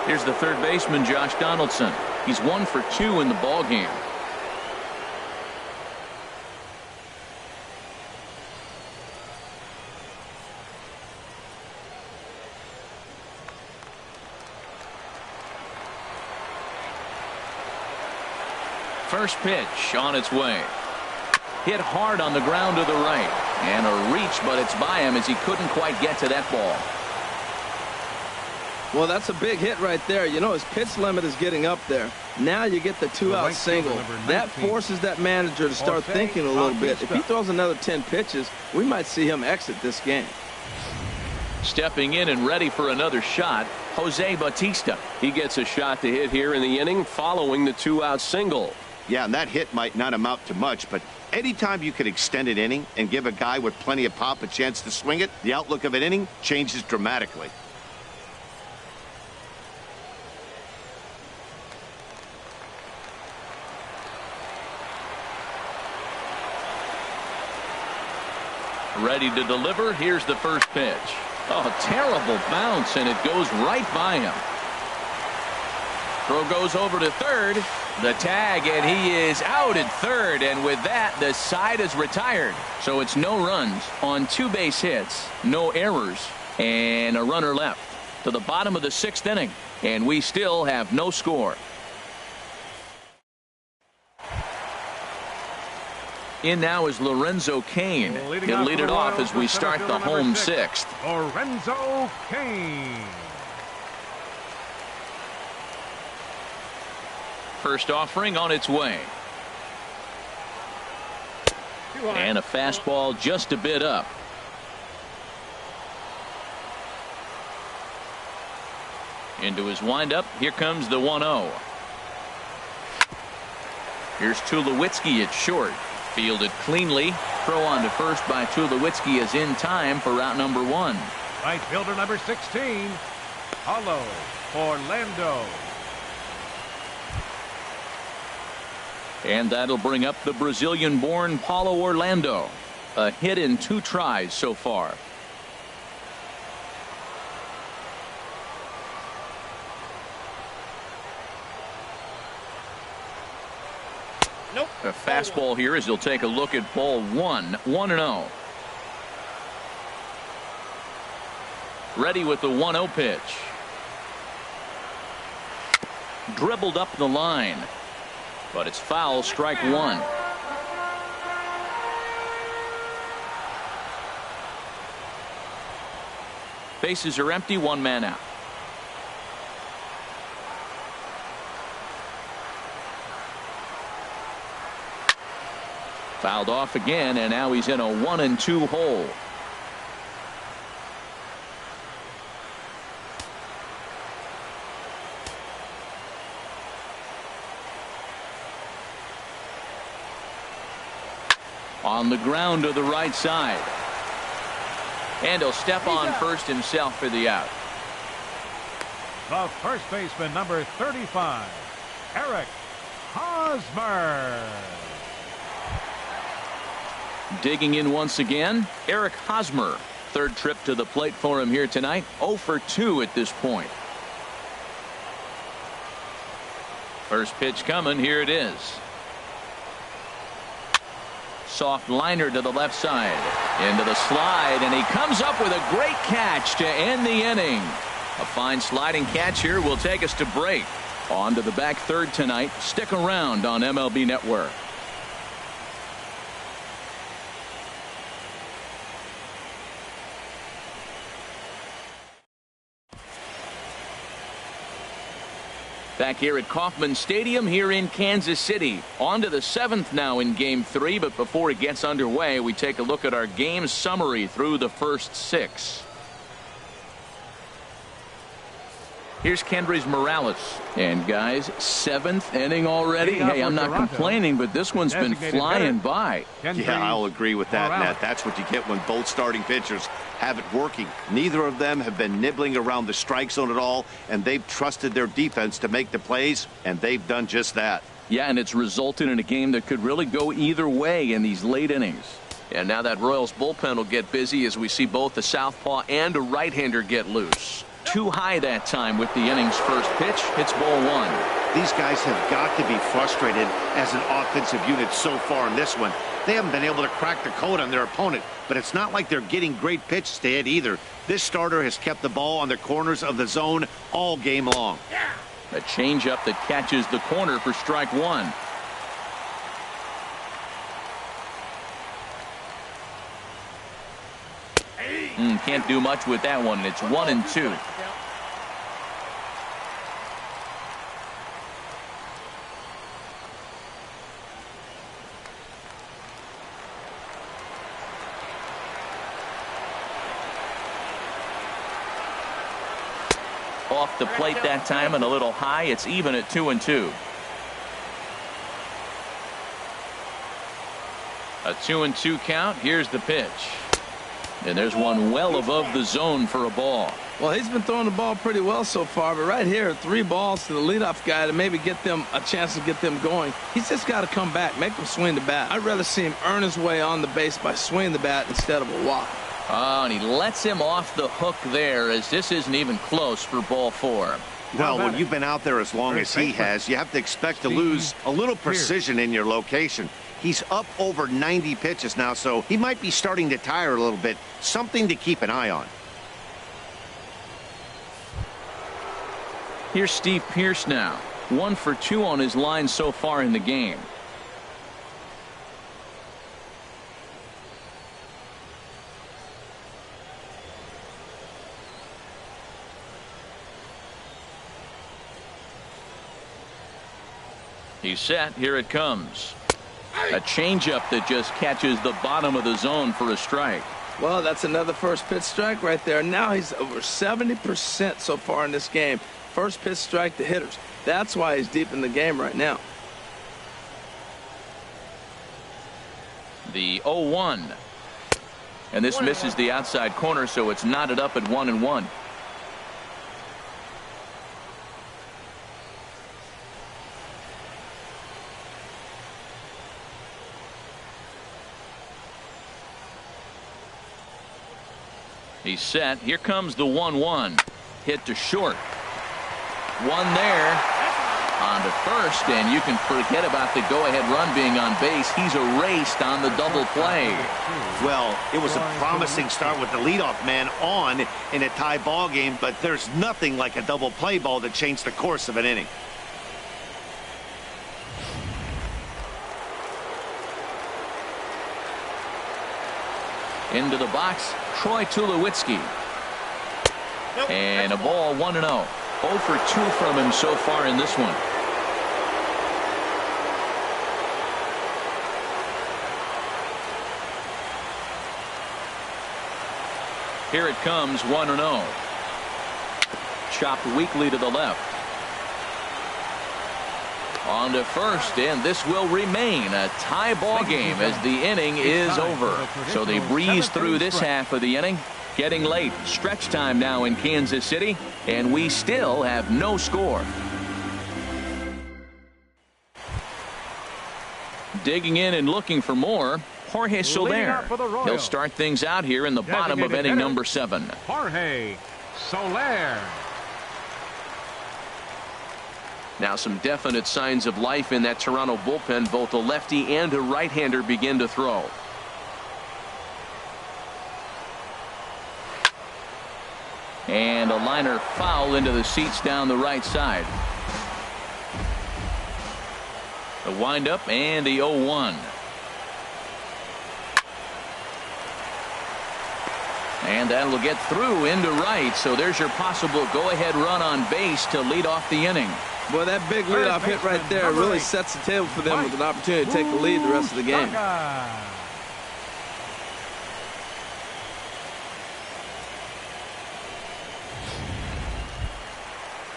Here's the third baseman, Josh Donaldson. He's 1 for 2 in the ballgame. First pitch on its way. Hit hard on the ground to the right. And a reach, but it's by him as he couldn't quite get to that ball. Well, that's a big hit right there. You know, his pitch limit is getting up there. Now you get the two-out single. That forces that manager to start thinking a little bit. If he throws another 10 pitches, we might see him exit this game. Stepping in and ready for another shot, Jose Bautista. He gets a shot to hit here in the inning following the two-out single. Yeah, and that hit might not amount to much, but anytime you can extend an inning and give a guy with plenty of pop a chance to swing it, the outlook of an inning changes dramatically. Ready to deliver. Here's the first pitch. Oh, terrible bounce, and it goes right by him. Throw goes over to third. The tag, and he is out at third, and with that, the side is retired. So it's no runs on 2 base hits, no errors, and a runner left to the bottom of the 6th inning, and we still have no score. In now is Lorenzo Cain. He'll lead it off as we start the home 6th. Lorenzo Cain. First offering on its way. And a fastball just a bit up. Into his windup. Here comes the 1-0. Here's Tulowitzki at short. Fielded cleanly. Throw on to first by Tulowitzki is in time for route number 1. Right fielder number 16, Paulo Orlando. And that'll bring up the Brazilian-born Paulo Orlando. A hit in 2 tries so far. Nope. A fastball here as he'll take a look at ball 1. 1-0. Ready with the 1-0 pitch. Dribbled up the line. But it's foul, strike 1. Bases are empty, 1 man out. Fouled off again, and now he's in a 1-2 hole. On the ground to the right side. And he'll step on first himself for the out. The first baseman, number 35, Eric Hosmer. Digging in once again, Eric Hosmer. Third trip to the plate for him here tonight. 0 for 2 at this point. First pitch coming. Here it is. Soft liner to the left side. Into the slide, and he comes up with a great catch to end the inning. A fine sliding catch here will take us to break. On to the back third tonight. Stick around on MLB Network. Back here at Kauffman Stadium here in Kansas City. On to the 7th now in Game 3, but before it gets underway, we take a look at our game summary through the first 6. Here's Kendrys Morales. And guys, 7th inning already. Hey, I'm not complaining, but this one's been flying by. Yeah, I'll agree with that, Matt. That's what you get when both starting pitchers have it working. Neither of them have been nibbling around the strike zone at all, and they've trusted their defense to make the plays, and they've done just that. Yeah, and it's resulted in a game that could really go either way in these late innings. And now that Royals bullpen will get busy as we see both the southpaw and a right-hander get loose. Too high that time with the inning's first pitch. It's ball 1. These guys have got to be frustrated as an offensive unit so far in this one. They haven't been able to crack the code on their opponent, but it's not like they're getting great pitches to hit either. This starter has kept the ball on the corners of the zone all game long. A changeup that catches the corner for strike 1. Can't do much with that one. It's 1-2. Off the plate that time and a little high. It's even at 2-2. A 2-2 count. Here's the pitch. And there's one well above the zone for a ball. Well, he's been throwing the ball pretty well so far, but right here, 3 balls to the leadoff guy to maybe get them a chance to get them going. He's just got to come back, make them swing the bat. I'd rather see him earn his way on the base by swinging the bat instead of a walk. Oh, and he lets him off the hook there, as this isn't even close for ball 4. Well, when you've been out there as long as he has, you have to expect to lose a little precision in your location. He's up over 90 pitches now, so he might be starting to tire a little bit. Something to keep an eye on. Here's Steve Pearce now. 1 for 2 on his line so far in the game. He's set. Here it comes. A changeup that just catches the bottom of the zone for a strike. Well, that's another first pitch strike right there. Now he's over 70% so far in this game. First pitch strike to hitters. That's why he's deep in the game right now. The 0-1. And this misses the outside corner, so it's knotted up at 1-1. He's set. Here comes the 1-1. Hit to short. One there. On to first, and you can forget about the go-ahead run being on base. He's erased on the double play. Well, it was a promising start with the leadoff man on in a tie ball game, but there's nothing like a double play ball to change the course of an inning. Into the box, Troy Tulowitzki. And a ball, 1-0. 0 for 2 from him so far in this one. Here it comes, 1-0. Chopped weakly to the left. On to first, and this will remain a tie ball game as the inning is over. So they breeze through this half of the inning. Getting late. Stretch time now in Kansas City, and we still have no score. Digging in and looking for more, Jorge Soler. He'll start things out here in the bottom of inning number 7. Jorge Soler. Now some definite signs of life in that Toronto bullpen. Both a lefty and a right-hander begin to throw. And a liner foul into the seats down the right side. The windup and the 0-1. And that'll get through into right. So there's your possible go-ahead run on base to lead off the inning. Boy, that big leadoff hit right there really sets the table for them with an opportunity to take the lead the rest of the game.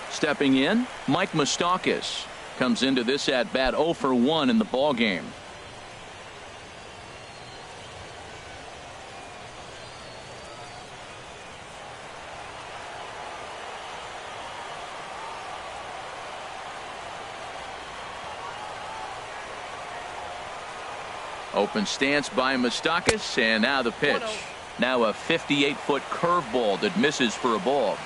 Stepping in, Mike Moustakas comes into this at bat 0 for 1 in the ball game. Open stance by Moustakas, and now the pitch. Now a 58-foot curveball that misses for a ball.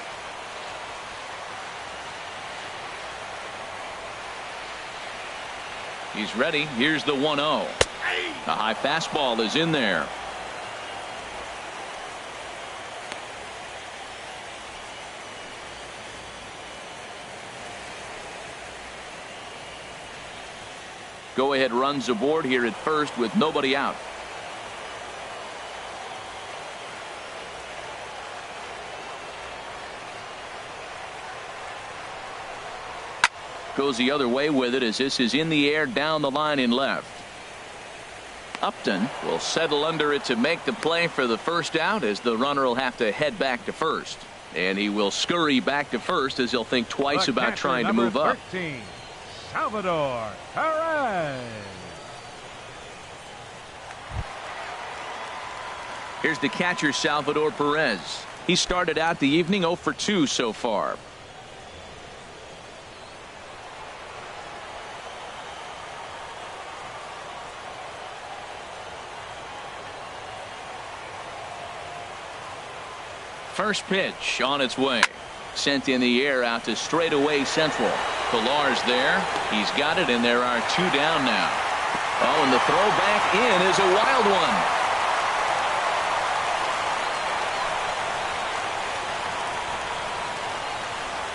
He's ready. Here's the 1-0. A high fastball is in there. Go-ahead runs aboard here at first with nobody out. goes the other way with it as this is in the air down the line in left. Upton will settle under it to make the play for the first out, as the runner will have to head back to first. And he will scurry back to first as he'll think twice about trying to move up. 13, Salvador Perez. Here's the catcher, Salvador Perez. He started out the evening 0 for 2 so far. First pitch on its way. Sent in the air out to straightaway central. Pillar's there. He's got it, and there are 2 down now. Oh, and the throw back in is a wild one.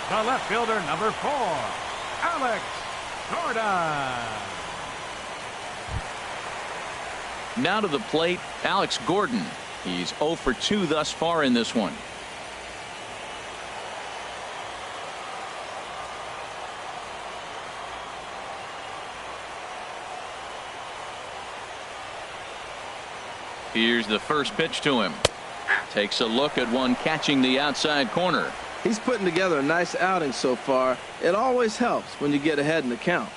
The left fielder, number 4, Alex Gordon. Now to the plate, Alex Gordon. He's 0 for 2 thus far in this one. Here's the first pitch to him. Takes a look at one catching the outside corner. He's putting together a nice outing so far. It always helps when you get ahead in the count.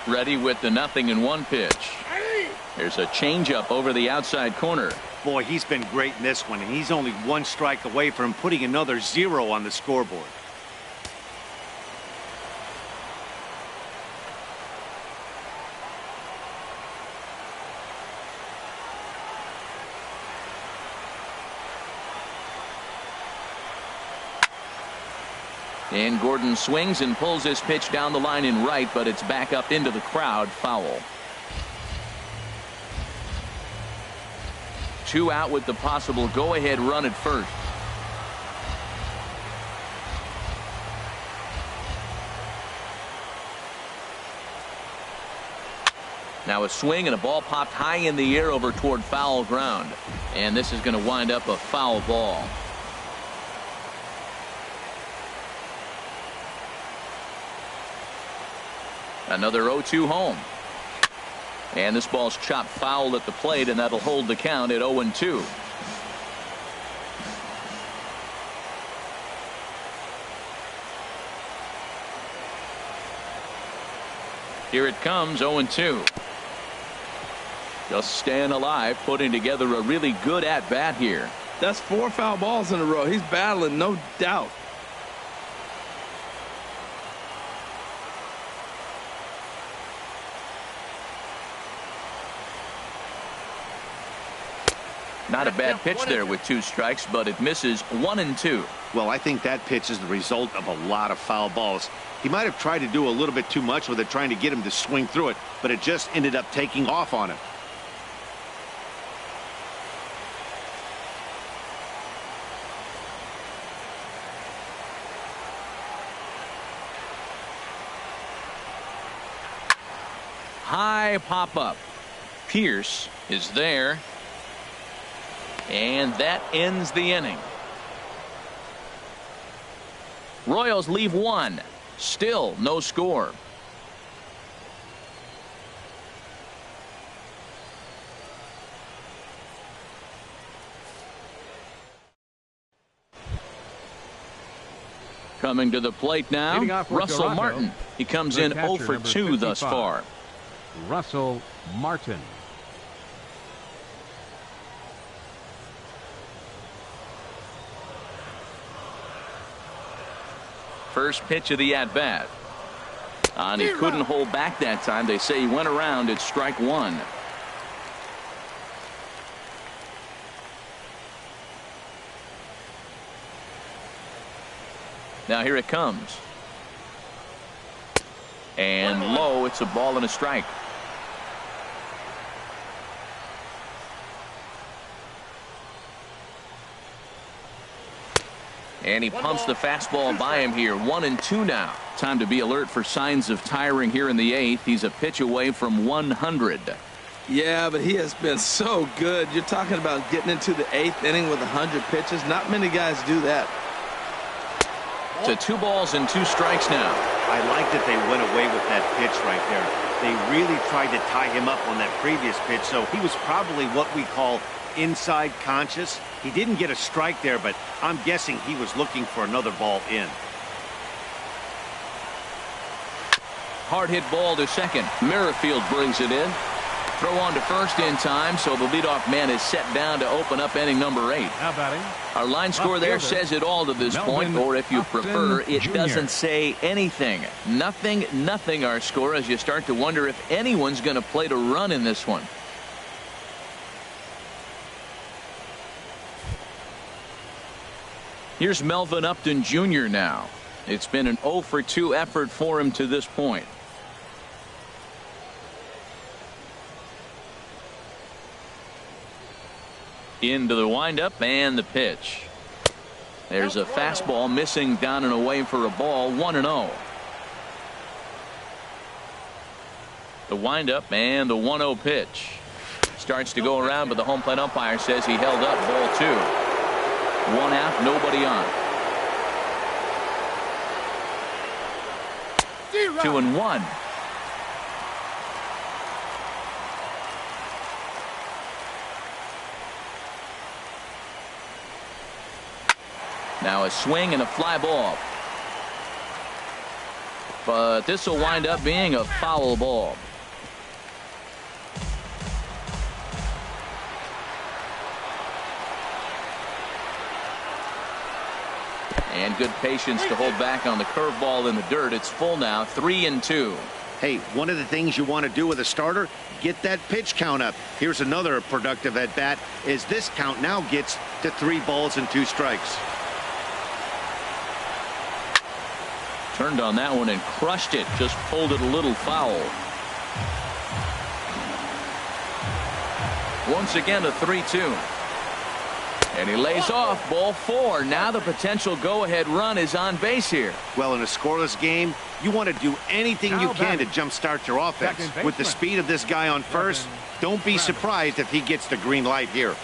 Ready with the 0-1 pitch. There's a changeup over the outside corner. Boy, he's been great in this one, and he's only 1 strike away from putting another 0 on the scoreboard. And Gordon swings and pulls this pitch down the line in right, but it's back up into the crowd, foul. 2 out with the possible go-ahead run at first. Now a swing and a ball popped high in the air over toward foul ground. And this is going to wind up a foul ball. Another 0-2 home. And this ball's chopped foul at the plate, and that'll hold the count at 0-2. Here it comes, 0-2. Just staying alive, putting together a really good at-bat here. That's 4 foul balls in a row. He's battling, no doubt. Not a bad pitch there with 2 strikes, but it misses 1-2. Well, I think that pitch is the result of a lot of foul balls. He might have tried to do a little bit too much with it, trying to get him to swing through it, but it just ended up taking off on him. High pop-up. Pierce is there. And that ends the inning. Royals leave 1. Still no score. Coming to the plate now, Russell Toronto, Martin. He comes in 0 for 2 thus far. Russell Martin. First pitch of the at-bat. And he couldn't hold back that time. They say he went around at strike 1. Now here it comes. And low, it's a ball and a strike. And he pumps the fastball by him here. 1-2 now. Time to be alert for signs of tiring here in the 8th. He's a pitch away from 100. Yeah, but he has been so good. You're talking about getting into the 8th inning with 100 pitches. Not many guys do that. To 2 balls and 2 strikes now. I like that they went away with that pitch right there. They really tried to tie him up on that previous pitch, so he was probably what we call inside conscious. He didn't get a strike there, but I'm guessing he was looking for another ball in. Hard hit ball to second. Merrifield brings it in. Throw on to first in time, so the leadoff man is set down to open up inning number 8. Now batting. Our line score there says it all to this point, or if you prefer, it doesn't say anything. Nothing our score, as you start to wonder if anyone's going to play to run in this one. Here's Melvin Upton Jr. now. It's been an 0 for 2 effort for him to this point. Into the windup and the pitch. There's a fastball missing down and away for a ball. 1-0. The windup and the 1-0 pitch. Starts to go around, but the home plate umpire says he held up. Ball 2. 1 out, nobody on. 2-1. Now a swing and a fly ball. But this will wind up being a foul ball. And good patience to hold back on the curveball in the dirt. It's full now, 3-2. Hey, one of the things you want to do with a starter, get that pitch count up. Here's another productive at bat, is this count now gets to 3 balls and 2 strikes. Turned on that one and crushed it. Just pulled it a little foul. Once again a 3-2. And he lays off. Ball 4. Now the potential go-ahead run is on base here. Well, in a scoreless game, you want to do anything you can to jumpstart your offense. With the speed of this guy on first, don't be surprised if he gets the green light here.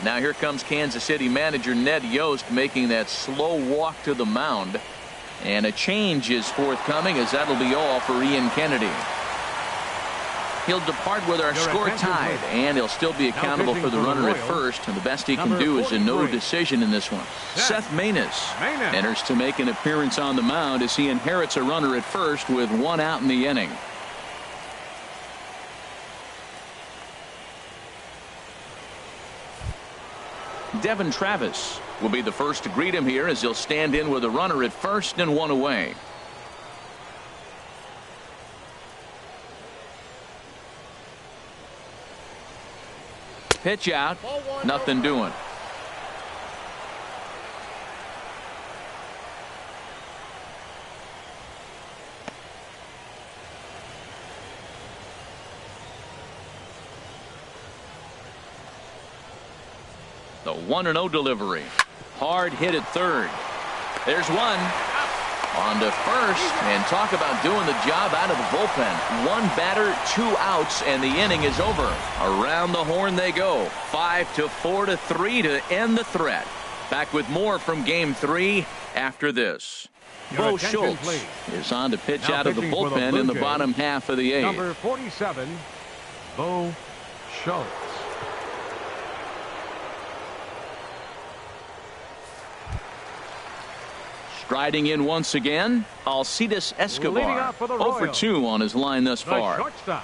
Now here comes Kansas City manager Ned Yost making that slow walk to the mound. And a change is forthcoming, as that'll be all for Ian Kennedy. He'll depart with our score tied, and he'll still be accountable for the runner at first. And the best he can do is a no decision in this one. Seth Maness enters to make an appearance on the mound as he inherits a runner at first with 1 out in the inning. Devin Travis will be the first to greet him here as he'll stand in with a runner at first and 1 away. Pitch out. Nothing doing. The 1-0 delivery. Hard hit at third. There's one. On to first, and talk about doing the job out of the bullpen. 1 batter, 2 outs, and the inning is over. Around the horn they go. 5-4-3 to end the threat. Back with more from Game 3 after this. Bo Schultz is on to pitch out of the bullpen in the bottom half of the 8th. Number 47, Bo Schultz. Striding in once again, Alcides Escobar. 0 for 2 on his line thus far. The shortstop,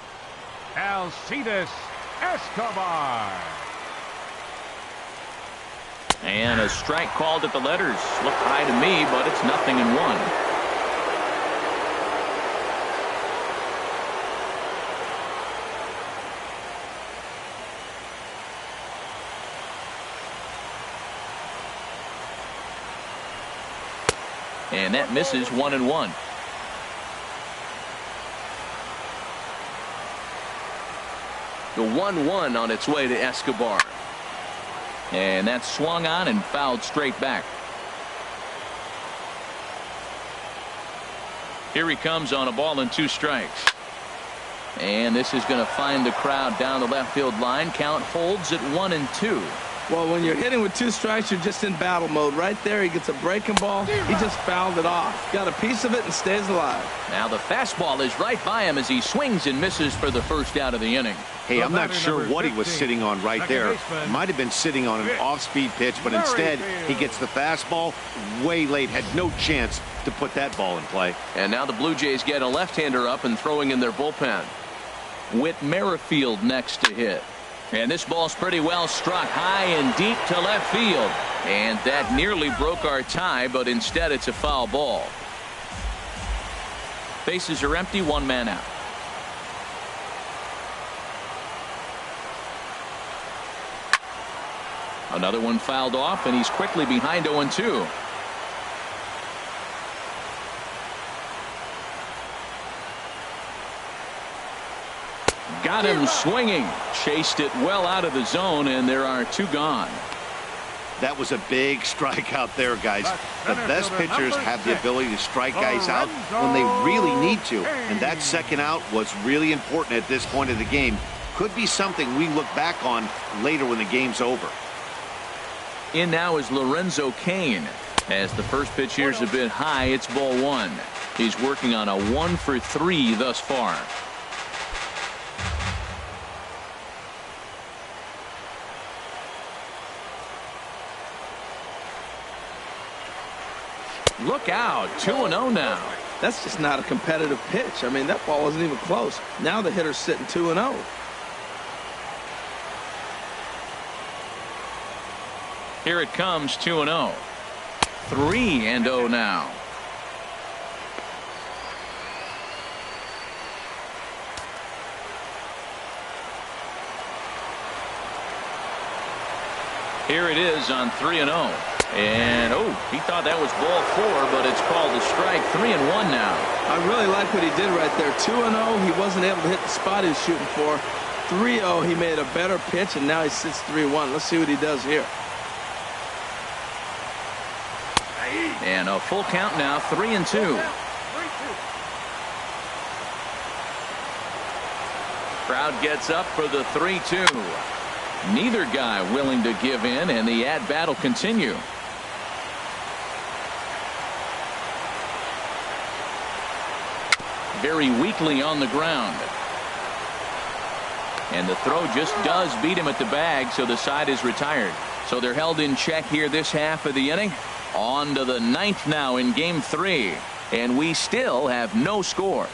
Alcides Escobar. And a strike called at the letters. Looked high to me, but it's 0-1. And that misses. 1-1. The 1-1 on its way to Escobar. And that's swung on and fouled straight back. Here he comes on a ball and 2 strikes. And this is going to find the crowd down the left field line. Count holds at 1-2. Well, when you're hitting with 2 strikes, you're just in battle mode. Right there, he gets a breaking ball. He just fouled it off. Got a piece of it and stays alive. Now the fastball is right by him as he swings and misses for the first out of the inning. Hey, I'm not sure what he was sitting on right there. Might have been sitting on an off-speed pitch, but instead he gets the fastball way late. Had no chance to put that ball in play. And now the Blue Jays get a left-hander up and throwing in their bullpen. Whit Merrifield next to hit. And this ball's pretty well struck high and deep to left field. And that nearly broke our tie, but instead it's a foul ball. Bases are empty, 1 man out. Another one fouled off, and he's quickly behind 0-2. Got him swinging. Chased it well out of the zone, and there are 2 gone. That was a big strikeout there, guys. The best pitchers have the ability to strike guys out when they really need to. And that second out was really important at this point of the game. Could be something we look back on later when the game's over. In now is Lorenzo Cain. As the first pitch here's a bit high, it's ball 1. He's working on a 1-for-3 thus far. Look out, 2-0 now. That's just not a competitive pitch. I mean, that ball wasn't even close. Now the hitter's sitting 2-0. Here it comes, 2-0. 3-0 now. Here it is on 3-0. And he thought that was ball 4, but it's called a strike. 3-1 now. I really like what he did right there. 2-0, he wasn't able to hit the spot he was shooting for. 3-0, he made a better pitch, and now he sits 3-1. Let's see what he does here. And a full count now, 3-2. Crowd gets up for the 3-2. Neither guy willing to give in, and the at-bat will continue. Very weakly on the ground. And the throw just does beat him at the bag, so the side is retired. So they're held in check here this half of the inning. On to the 9th now in game 3. And we still have no score.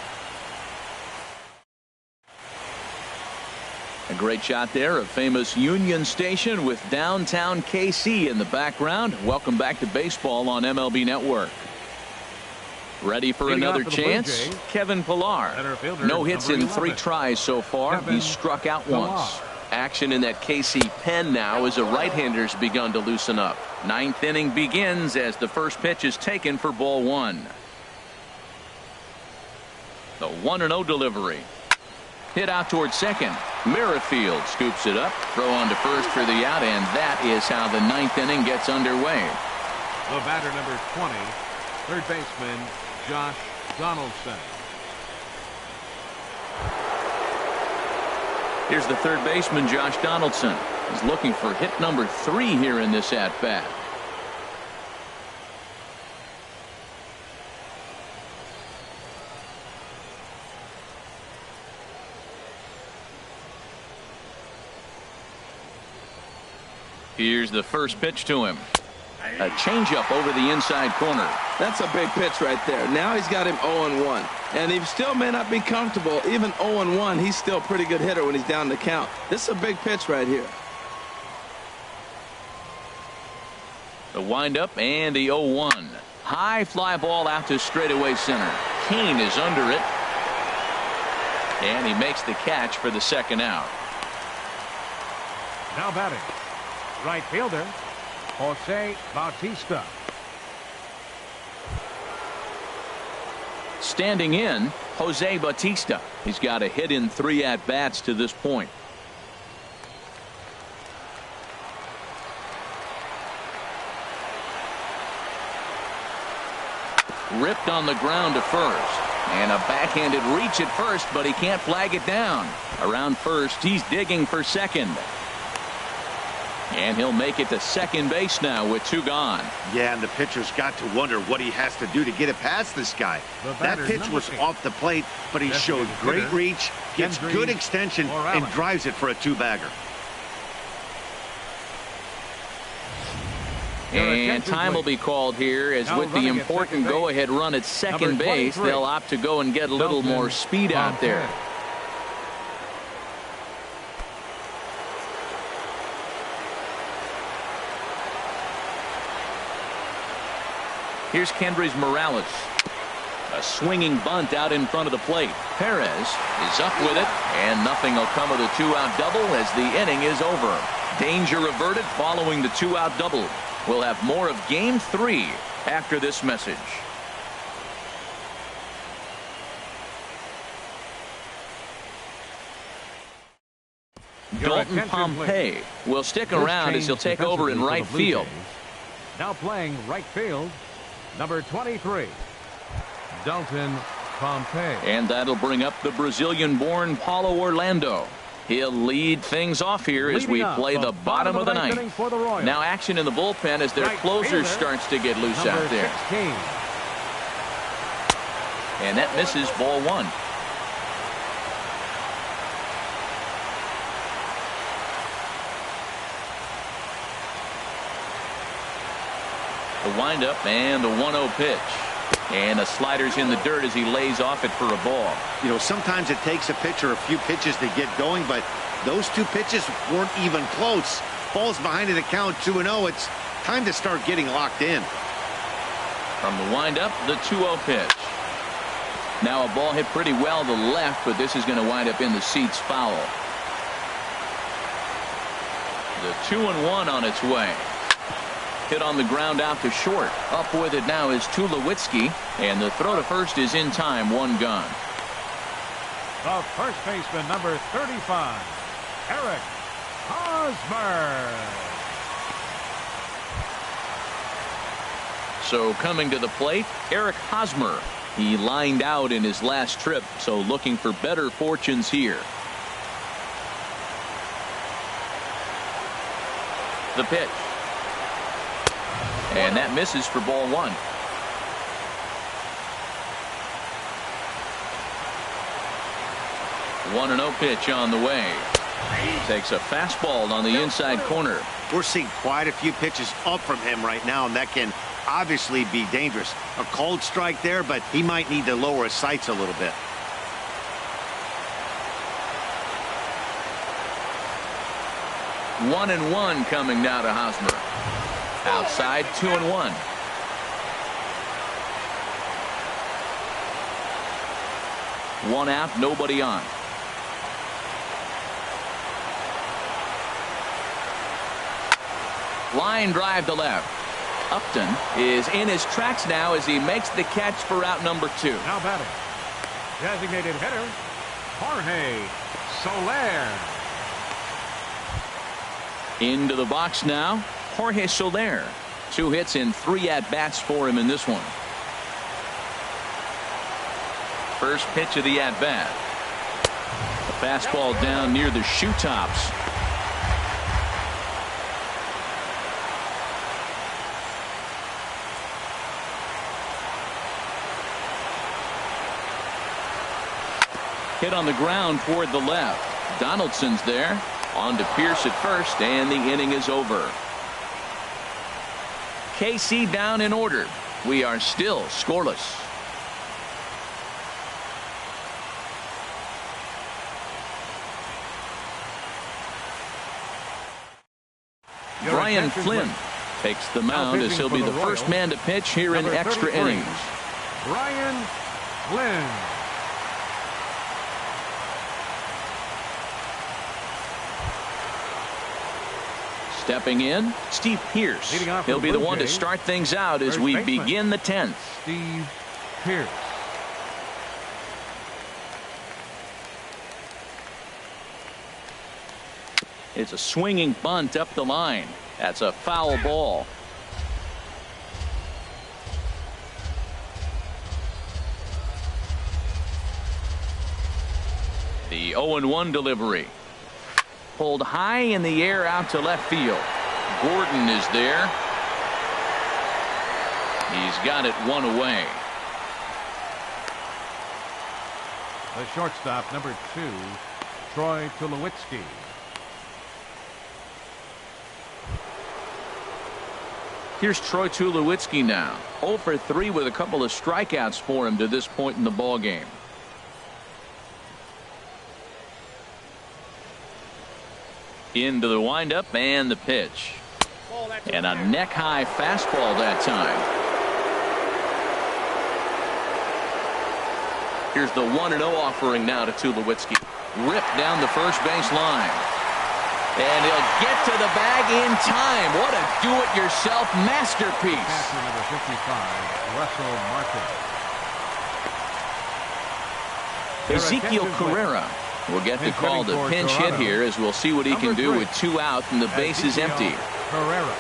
A great shot there of famous Union Station with downtown KC in the background. Welcome back to baseball on MLB Network. Ready for another chance? Kevin Pillar. No hits in 3 tries so far. He's struck out once. Action in that KC pen now as a right-hander's begun to loosen up. 9th inning begins as the first pitch is taken for ball 1. The 1-0 delivery. Hit out towards second. Merrifield scoops it up. Throw on to first for the out, and that is how the 9th inning gets underway. The batter, number 20, third baseman Josh Donaldson. Here's the third baseman, Josh Donaldson. He's looking for hit number 3 here in this at-bat. Here's the first pitch to him. A changeup over the inside corner. That's a big pitch right there. Now he's got him 0-1. And he still may not be comfortable. Even 0-1, he's still a pretty good hitter when he's down the count. This is a big pitch right here. The windup and the 0-1. High fly ball out to straightaway center. Cain is under it. And he makes the catch for the second out. Now batting, right fielder Jose Bautista. Standing in, Jose Bautista. He's got a hit in 3 at-bats to this point. Ripped on the ground to first. And a backhanded reach at first, but he can't flag it down. Around first, he's digging for second. And he'll make it to second base now with 2 gone. Yeah, and the pitcher's got to wonder what he has to do to get it past this guy. That pitch was off the plate, but he showed great reach, gets good extension, and drives it for a 2-bagger. And time will be called here, as with the important go-ahead run at second base, they'll opt to go and get a little more speed out there. Here's Kendrys Morales. A swinging bunt out in front of the plate. Perez is up with it, and nothing will come of the 2-out double as the inning is over. Danger averted following the 2-out double. We'll have more of Game 3 after this message. Dalton Pompey will stick around as he'll take over in right field. Now playing right field, number 23, Dalton Pompey. And that'll bring up the Brazilian-born Paulo Orlando. He'll lead things off here as we play the bottom of the ninth. Now action in the bullpen as their closer starts to get loose out there. 16. And that misses, ball 1. The windup and the 1-0 pitch. And the slider's in the dirt as he lays off it for a ball. You know, sometimes it takes a pitcher a few pitches to get going, but those 2 pitches weren't even close. Falls behind in the count 2-0. It's time to start getting locked in. From the windup, the 2-0 pitch. Now a ball hit pretty well to left, but this is going to wind up in the seats foul. The 2-1 on its way. Hit on the ground out to short. Up with it now is Tulowitzki, and the throw to first is in time. 1 gone. The first baseman, number 35, Eric Hosmer. So coming to the plate, Eric Hosmer. He lined out in his last trip, so looking for better fortunes here. The pitch. And that misses for ball 1. One 1-0 pitch on the way. Takes a fastball on the inside corner. We're seeing quite a few pitches up from him right now, and that can obviously be dangerous. A cold strike there, but he might need to lower his sights a little bit. One and one coming now to Hosmer. Outside, 2-1. One out, nobody on. Line drive to left. Upton is in his tracks now as he makes the catch for out number 2. Now batting, designated hitter, Jorge Soler. Into the box now, Jorge Soler. 2 hits and 3 at-bats for him in this one. First pitch of the at-bat. A fastball down near the shoe tops. Hit on the ground toward the left. Donaldson's there. On to Pierce at first, and the inning is over. KC down in order. We are still scoreless. Brian Flynn takes the mound as he'll be the first man to pitch here in extra innings. Brian Flynn. Stepping in, Steve Pierce. He'll be the one to start things out as we begin the 10th. Steve Pierce. It's a swinging bunt up the line. That's a foul ball. The 0-1 delivery. Pulled high in the air out to left field. Gordon is there. He's got it one away. The shortstop, number 2, Troy Tulowitzki. Here's Troy Tulowitzki now. 0 for 3 with a couple of strikeouts for him to this point in the ball game. Into the windup and the pitch. And a neck-high fastball that time. Here's the 1-0 offering now to Tulowitzki. Ripped down the first base line. And he'll get to the bag in time. What a do-it-yourself masterpiece. Catcher number 55, Russell Martin. Ezekiel Carrera will get the call to pinch hit here, as we'll see what he can do with 2 out and the base is empty. Carrera.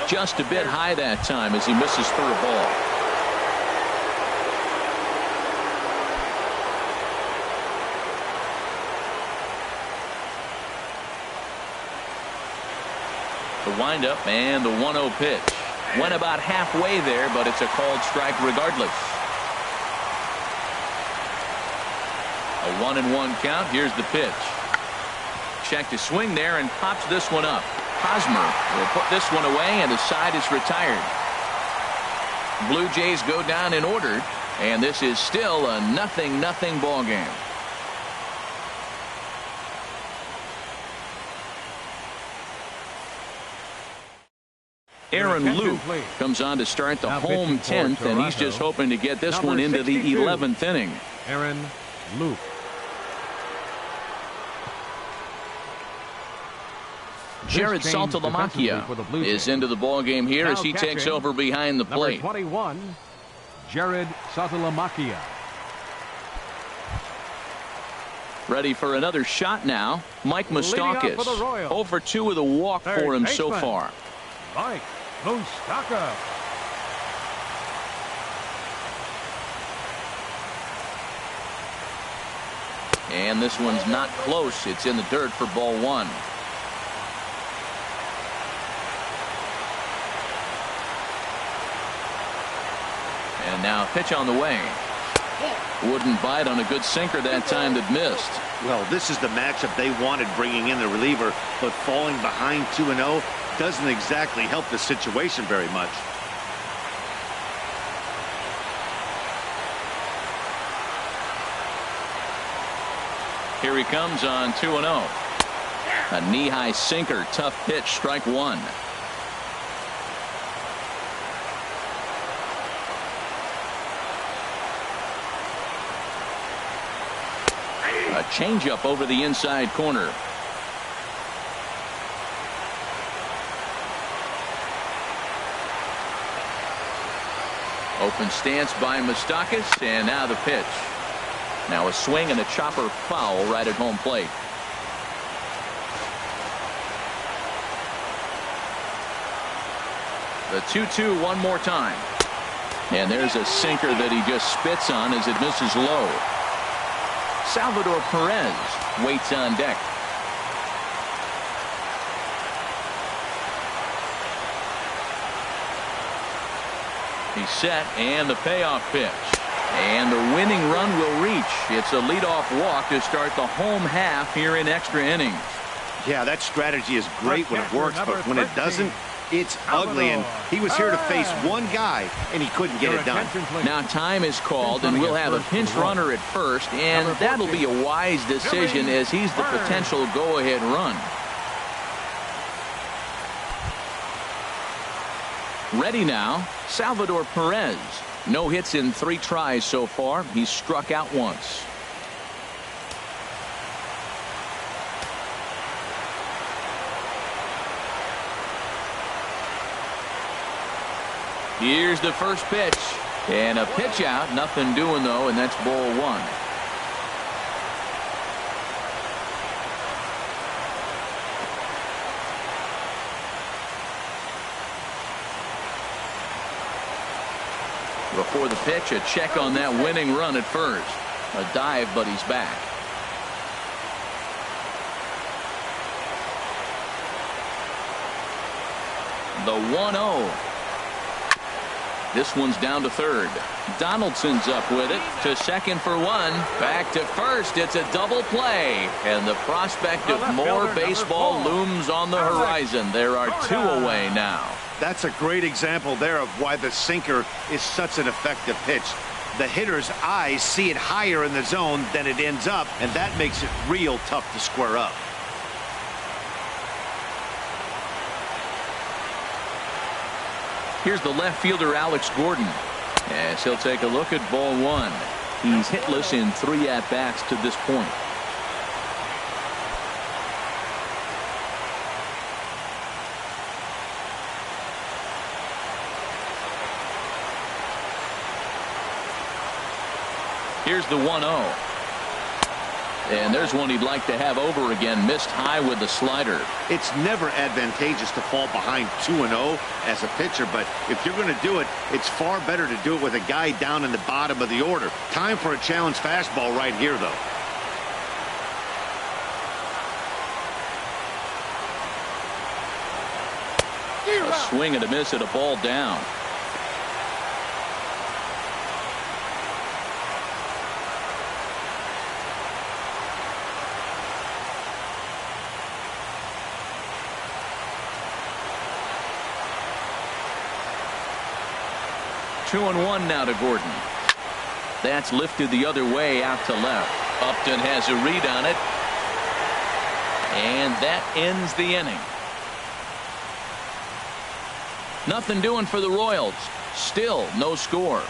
Just a bit high that time as he misses for a ball. The windup and the 1-0 pitch. Went about halfway there, but it's a called strike regardless. A 1-1 count. Here's the pitch. Check to swing there and pops this one up. Hosmer will put this one away, and the side is retired. Blue Jays go down in order, and this is still a 0-0 ball game. Aaron Luke comes on to start the home 10th, and he's just hoping to get this one into the 11th inning. Aaron Luke. Jared Saltalamacchia is into the ball game here as he takes over behind the plate. Number 21, Jared Saltalamacchia. Ready for another shot now. Mike Moustakas. 0 for 2 with a walk for him so far. Mike Moustakas. And this one's not close. It's in the dirt for ball 1. And now a pitch on the way. Wouldn't bite on a good sinker that time that missed. Well, this is the matchup they wanted, bringing in the reliever, but falling behind 2-0 doesn't exactly help the situation very much. Here he comes on 2-0. A knee-high sinker, tough pitch, strike 1. A changeup over the inside corner. Open stance by Moustakas, and now the pitch. Now a swing and a chopper foul right at home plate. The 2-2 one more time. And there's a sinker that he just spits on as it misses low. Salvador Perez waits on deck. He's set, and the payoff pitch. And the winning run will reach. It's a leadoff walk to start the home half here in extra innings. Yeah, that strategy is great when it works, but when it doesn't, it's ugly. And he was here to face one guy, and he couldn't get it done. Now time is called, and we'll have a pinch runner at first, and that'll be a wise decision as he's the potential go-ahead run. Ready now, Salvador Perez. No hits in 3 tries so far. He's struck out once. Here's the first pitch. And a pitch out. Nothing doing, though, and that's ball 1. Before the pitch, a check on that winning run at first. A dive, but he's back. The 1-0. This one's down to third. Donaldson's up with it to second for one. Back to first. It's a double play. And the prospect of more baseball looms on the horizon. There are two away now. That's a great example there of why the sinker is such an effective pitch. The hitter's eyes see it higher in the zone than it ends up, and that makes it real tough to square up. Here's the left fielder, Alex Gordon, as he'll take a look at ball one. He's hitless in 3 at-bats to this point. Here's the 1-0. And there's one he'd like to have over again. Missed high with the slider. It's never advantageous to fall behind 2-0 as a pitcher, but if you're going to do it, it's far better to do it with a guy down in the bottom of the order. Time for a challenge fastball right here, though. A swing and a miss at a ball down. Two and one now to Gordon. That's lifted the other way out to left. Upton has a read on it. And that ends the inning. Nothing doing for the Royals. Still no score.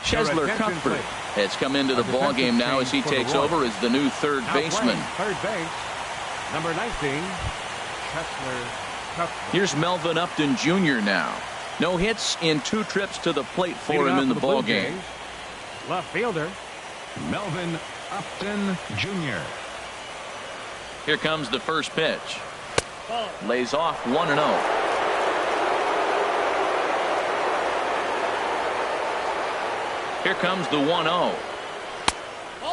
Chesler Cuthbert has come into the ball game now as he takes over as the new third baseman. Third base, number 19, Chesler Cuthbert. Here's Melvin Upton Jr. now. No hits in 2 trips to the plate for him in the ball game. Left fielder, Melvin Upton Jr. Here comes the first pitch. Lays off 1-0. Here comes the 1-0.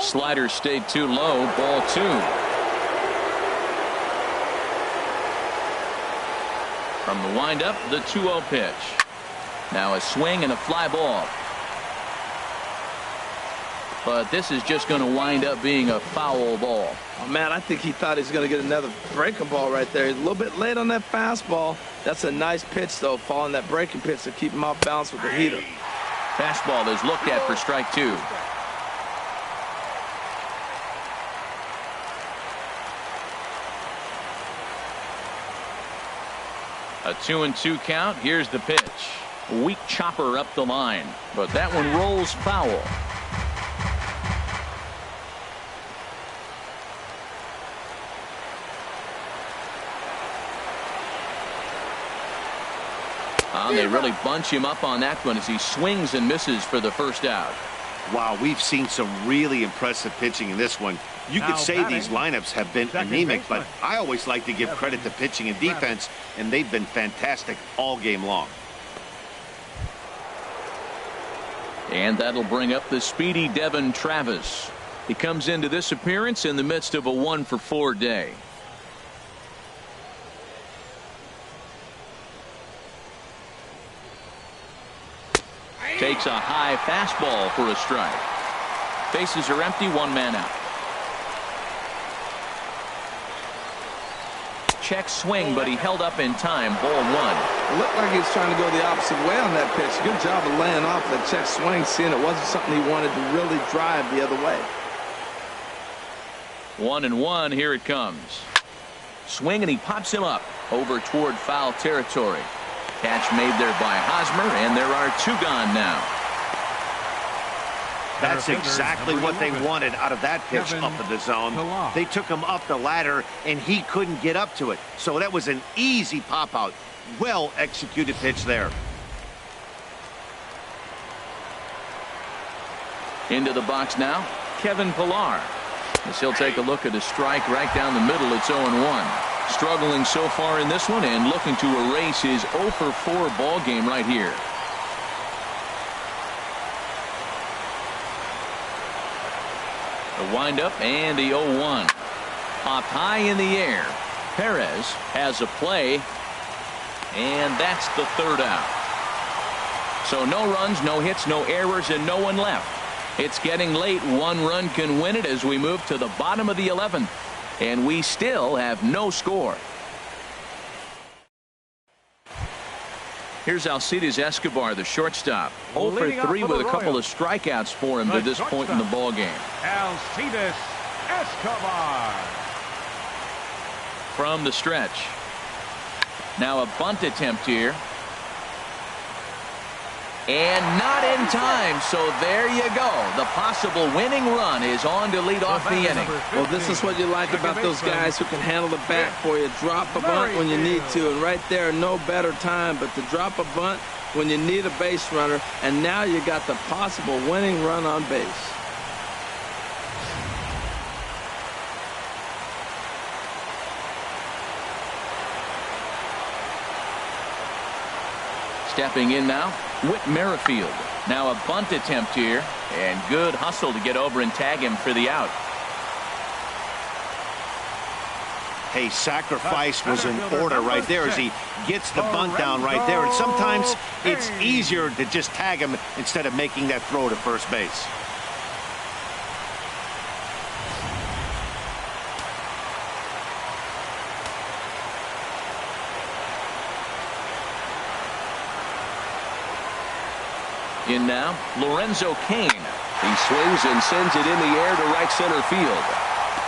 Slider stayed too low. Ball 2. From the windup, the 2-0 pitch. Now a swing and a fly ball. But this is just going to wind up being a foul ball. Oh, man, I think he thought he was going to get another breaking ball right there. He's a little bit late on that fastball. That's a nice pitch, though, following that breaking pitch to keep him off balance with the heater. Fastball is looked at for strike 2. A 2-2 count. Here's the pitch. Weak chopper up the line, but that one rolls foul. They really bunch him up on that one as he swings and misses for the first out. Wow, we've seen some really impressive pitching in this one. You could say these lineups have been anemic, but I always like to give credit to pitching and defense, and they've been fantastic all game long. And that'll bring up the speedy Devin Travis. He comes into this appearance in the midst of a 1-for-4 day. Takes a high fastball for a strike. Bases are empty, 1 man out. Check swing, but he held up in time. Ball 1. It looked like he was trying to go the opposite way on that pitch. Good job of laying off that check swing, seeing it wasn't something he wanted to really drive the other way. 1-1. Here it comes. Swing, and he pops him up over toward foul territory. Catch made there by Hosmer, and there are 2 gone now. That's exactly what they wanted out of that pitch up in the zone. They took him up the ladder, and he couldn't get up to it. So that was an easy pop-out. Well-executed pitch there. Into the box now, Kevin Pillar. As he'll take a look at a strike right down the middle. It's 0-1. Struggling so far in this one and looking to erase his 0 for 4 ball game right here. The windup and the 0-1. Popped high in the air. Perez has a play, and that's the third out. So no runs, no hits, no errors, and no one left. It's getting late. 1 run can win it as we move to the bottom of the 11th, and we still have no score. Here's Alcides Escobar, the shortstop. 0 for 3 with a couple of strikeouts for him to this point in the ball game. Alcides Escobar. From the stretch. Now a bunt attempt here. And not in time, so there you go. The possible winning run is on to lead off the inning. Well, this is what you like about those guys who can handle the bat for you. Drop a bunt when you need to, and right there, no better time but to drop a bunt when you need a base runner, and now you got the possible winning run on base. Stepping in now, Whit Merrifield. Now a bunt attempt here, and good hustle to get over and tag him for the out. Hey, sacrifice was in order right there as he gets the bunt down right there. And sometimes it's easier to just tag him instead of making that throw to first base. In now, Lorenzo Cain. He swings and sends it in the air to right center field.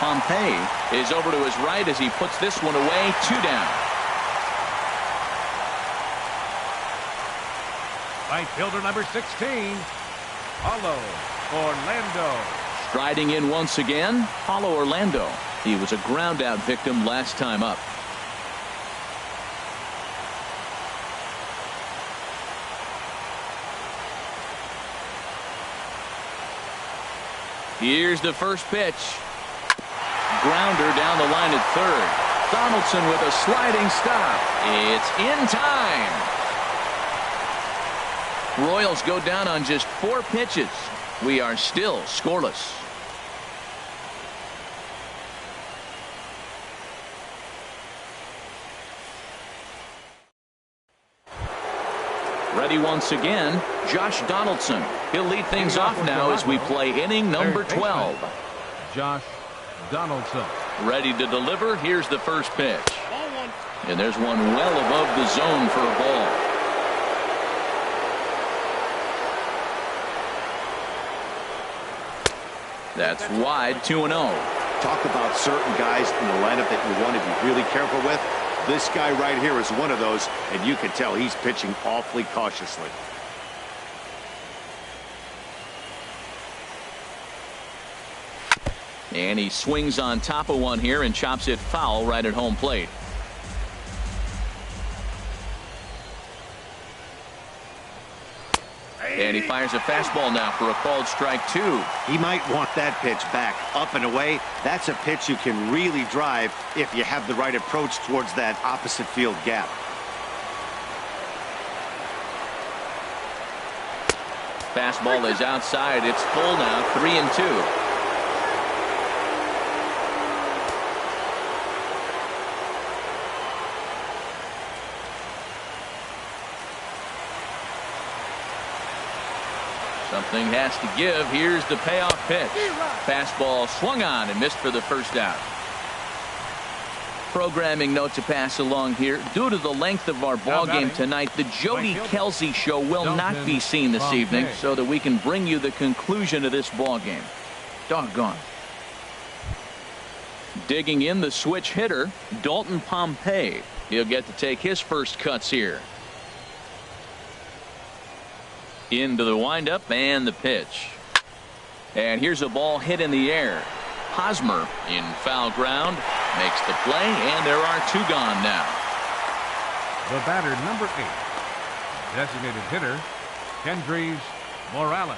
Pompey is over to his right as he puts this one away. 2 down. Right fielder number 16, Paulo Orlando. Striding in once again, Paulo Orlando. He was a ground out victim last time up. Here's the first pitch. Grounder down the line at third. Donaldson with a sliding stop. It's in time. Royals go down on just 4 pitches. We are still scoreless. Ready once again, Josh Donaldson. He'll lead things off now as we play inning number 12. Josh Donaldson. Ready to deliver. Here's the first pitch. And there's one well above the zone for a ball. That's wide, 2-0. Talk about certain guys in the lineup that you want to be really careful with. This guy right here is one of those, and you can tell he's pitching awfully cautiously. And he swings on top of one here and chops it foul right at home plate. And he fires a fastball now for a called strike 2. He might want that pitch back, up and away. That's a pitch you can really drive if you have the right approach towards that opposite field gap. Fastball is outside. It's full now, 3-2. Something has to give. Here's the payoff pitch. Fastball swung on and missed for the first out. Programming note to pass along here. Due to the length of our ball game tonight, the Jody Kelsey show will not be seen this evening so that we can bring you the conclusion of this ball game. Doggone. Digging in the switch hitter, Dalton Pompey. He'll get to take his first cuts here. Into the windup and the pitch. And here's a ball hit in the air. Hosmer in foul ground makes the play, and there are 2 gone now. The batter, number 8, designated hitter, Kendrys Morales.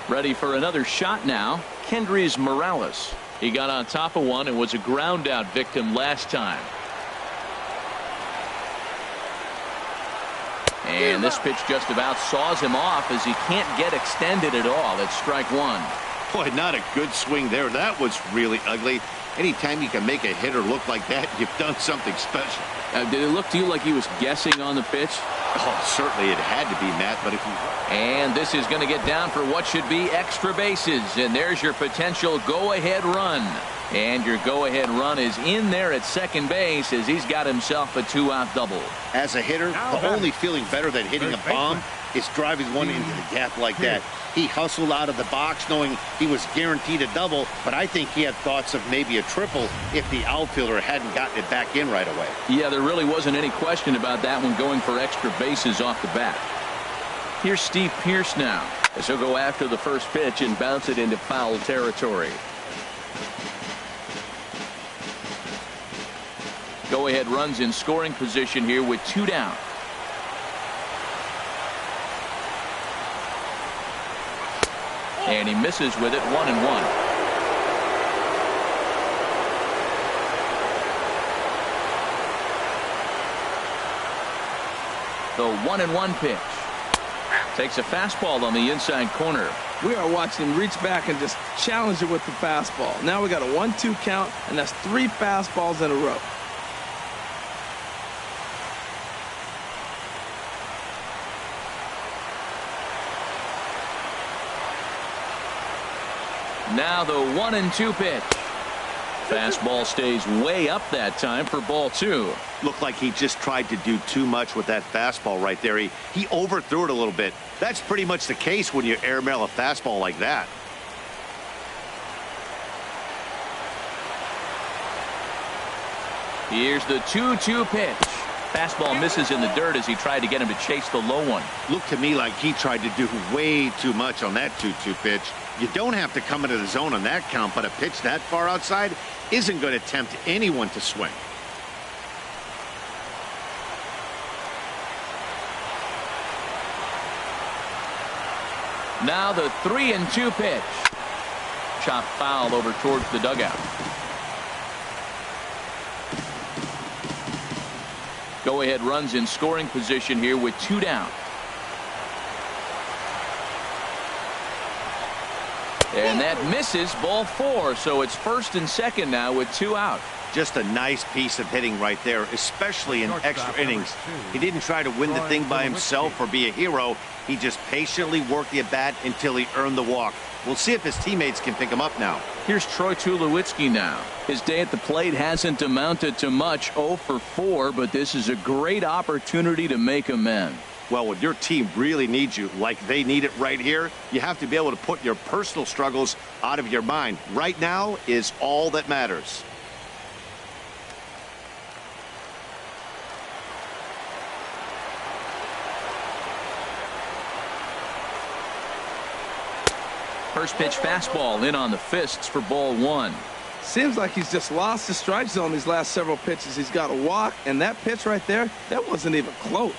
Ready for another shot now. Kendrys Morales. He got on top of one and was a ground out victim last time. And this pitch just about saws him off as he can't get extended at all. It's strike one. Boy, not a good swing there. That was really ugly. Anytime you can make a hitter look like that, you've done something special. Did it look to you like he was guessing on the pitch? Oh, certainly it had to be, Matt, but if you... And this is going to get down for what should be extra bases. And there's your potential go-ahead run. And your go-ahead run is in there at second base as he's got himself a two-out double. As a hitter, the only feeling better than hitting a bomb is driving one into the gap like that. He hustled out of the box knowing he was guaranteed a double, but I think he had thoughts of maybe a triple if the outfielder hadn't gotten it back in right away. Yeah, there really wasn't any question about that one, going for extra bases off the bat. Here's Steve Pearce now, as he'll go after the first pitch and bounce it into foul territory. Go-ahead runs in scoring position here with two down. And he misses with it, 1-1. The 1-1 pitch. Takes a fastball on the inside corner. We are watching him reach back and just challenge it with the fastball. Now we got a 1-2 count, and that's 3 fastballs in a row. Now the 1-2 pitch. Fastball stays way up that time for ball 2. Looked like he just tried to do too much with that fastball right there. He overthrew it a little bit. That's pretty much the case when you airmail a fastball like that. Here's the 2-2 pitch. Fastball misses in the dirt as he tried to get him to chase the low one. Looked to me like he tried to do way too much on that 2-2 pitch. You don't have to come into the zone on that count, but a pitch that far outside isn't going to tempt anyone to swing. Now the 3-2 pitch. Chopped foul over towards the dugout. Go-ahead runs in scoring position here with 2 down. And that misses, ball 4, so it's first and second now with 2 out. Just a nice piece of hitting right there, especially in extra innings. He didn't try to win the thing by himself or be a hero. He just patiently worked the at-bat until he earned the walk. We'll see if his teammates can pick him up now. Here's Troy Tulowitzki now. His day at the plate hasn't amounted to much, 0 for 4, but this is a great opportunity to make amends. Well, when your team really needs you, like they need it right here, you have to be able to put your personal struggles out of your mind. Right now is all that matters. First pitch fastball in on the fists for ball 1. Seems like he's just lost the strike zone these last several pitches. He's got a walk, and that pitch right there, that wasn't even close.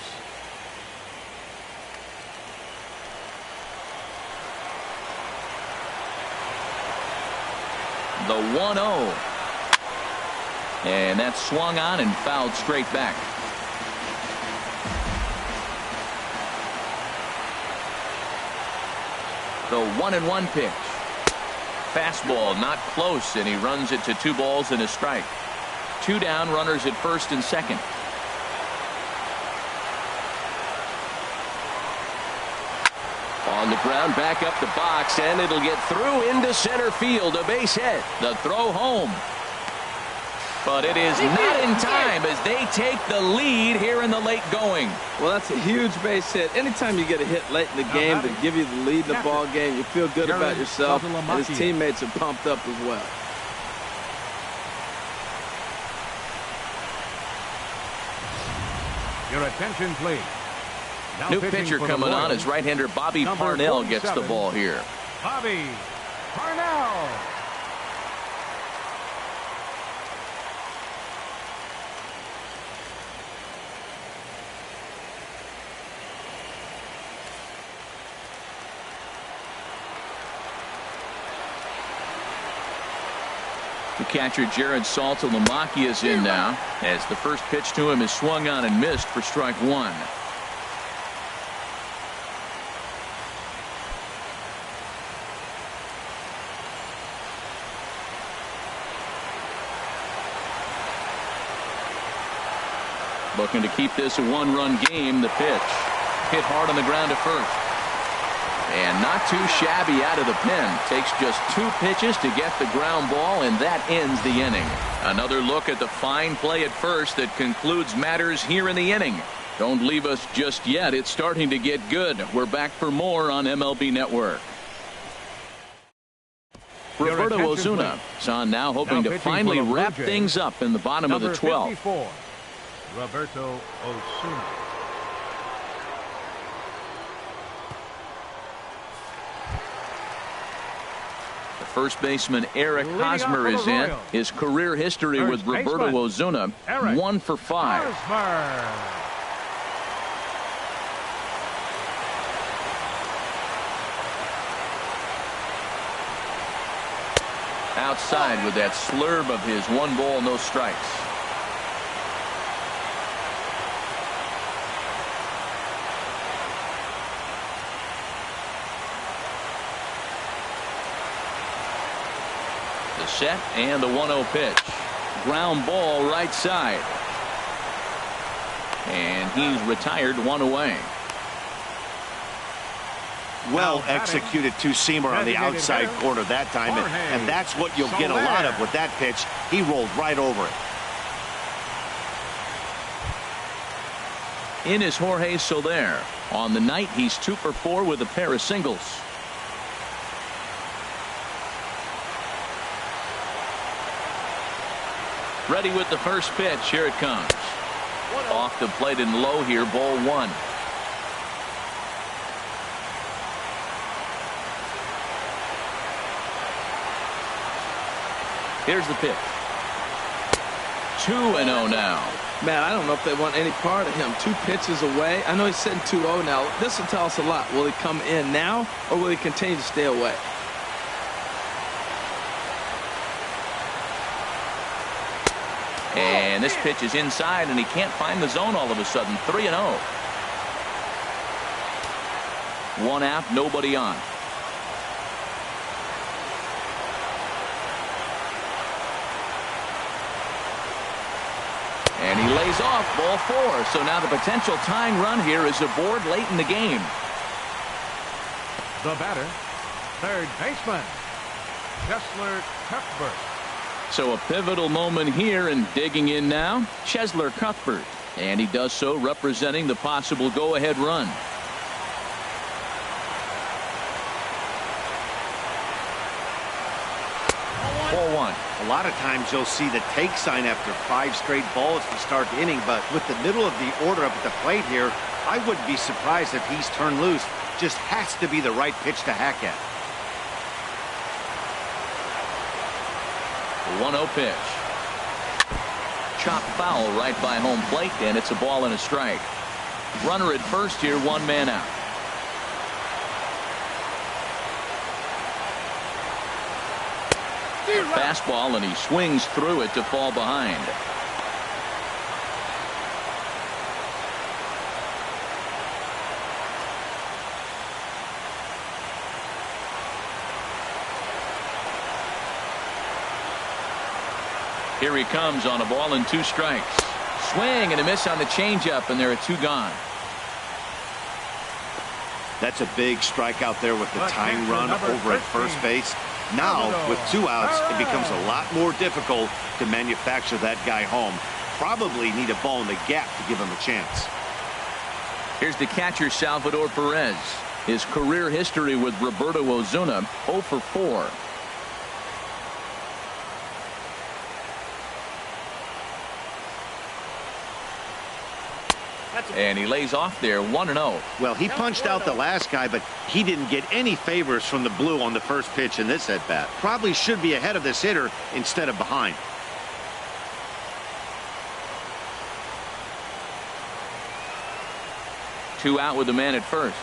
The 1-0. And that's swung on and fouled straight back. The 1-1 pitch. Fastball not close, and he runs it to 2 balls and a strike. 2 down, runners at first and second. On the ground, back up the box, and it'll get through into center field. A base hit. The throw home. But it is not in time as they take the lead here in the late going. Well, that's a huge base hit. Anytime you get a hit late in the game to give you the lead in the ball game, you feel good about yourself, and his teammates are pumped up as well. Your attention, please. Now New pitcher coming on as right-hander Bobby Parnell gets the ball here. Bobby Parnell. The catcher Jared Saltalamacchia is in now, as the first pitch to him is swung on and missed for strike one. Looking to keep this a one-run game. The pitch hit hard on the ground to first. And not too shabby out of the pen. Takes just 2 pitches to get the ground ball, and that ends the inning. Another look at the fine play at first that concludes matters here in the inning. Don't leave us just yet. It's starting to get good. We're back for more on MLB Network. Roberto Osuna is on now, hoping to finally wrap things up in the bottom of the 12th. 54, Roberto Osuna. First baseman Eric Hosmer is in. His career history with Roberto Osuna, 1 for 5. Outside with that slurve of his, 1 ball, no strikes. Set and the 1-0 pitch. Ground ball right side. And he's retired, 1 away. Well executed two-seamer on the outside corner that time, and that's what you'll get a lot of with that pitch. He rolled right over it. In is Jorge Soler. On the night, he's 2 for 4 with a pair of singles. Ready with the first pitch. Here it comes. Off the plate and low here. Ball 1. Here's the pitch. 2-0 now. Man, I don't know if they want any part of him. 2 pitches away. I know he's sitting 2-0 now. This will tell us a lot. Will he come in now, or will he continue to stay away? And this pitch is inside, and he can't find the zone all of a sudden. 3-0. 1 out, nobody on. And he lays off, ball 4. So now the potential tying run here is aboard late in the game. The batter, third baseman, Cheslor Cuthbert. So a pivotal moment here, and digging in now, Cheslor Cuthbert. And he does so representing the possible go-ahead run. Ball 1. A lot of times you'll see the take sign after 5 straight balls to start the inning, but with the middle of the order up at the plate here, I wouldn't be surprised if he's turned loose. Just has to be the right pitch to hack at. 1-0 pitch. Chopped foul right by home plate, and it's a ball and a strike. Runner at first here, 1 man out. A fastball, and he swings through it to fall behind. Here he comes on a ball and 2 strikes. Swing and a miss on the changeup, and there are 2 gone. That's a big strikeout there with the tying run over at first base. Now, with 2 outs, it becomes a lot more difficult to manufacture that guy home. Probably need a ball in the gap to give him a chance. Here's the catcher, Salvador Perez. His career history with Roberto Osuna, 0 for 4. And he lays off there, 1-0. Well, he punched out the last guy, but he didn't get any favors from the blue on the first pitch in this at-bat. Probably should be ahead of this hitter instead of behind. Two out with the man at first.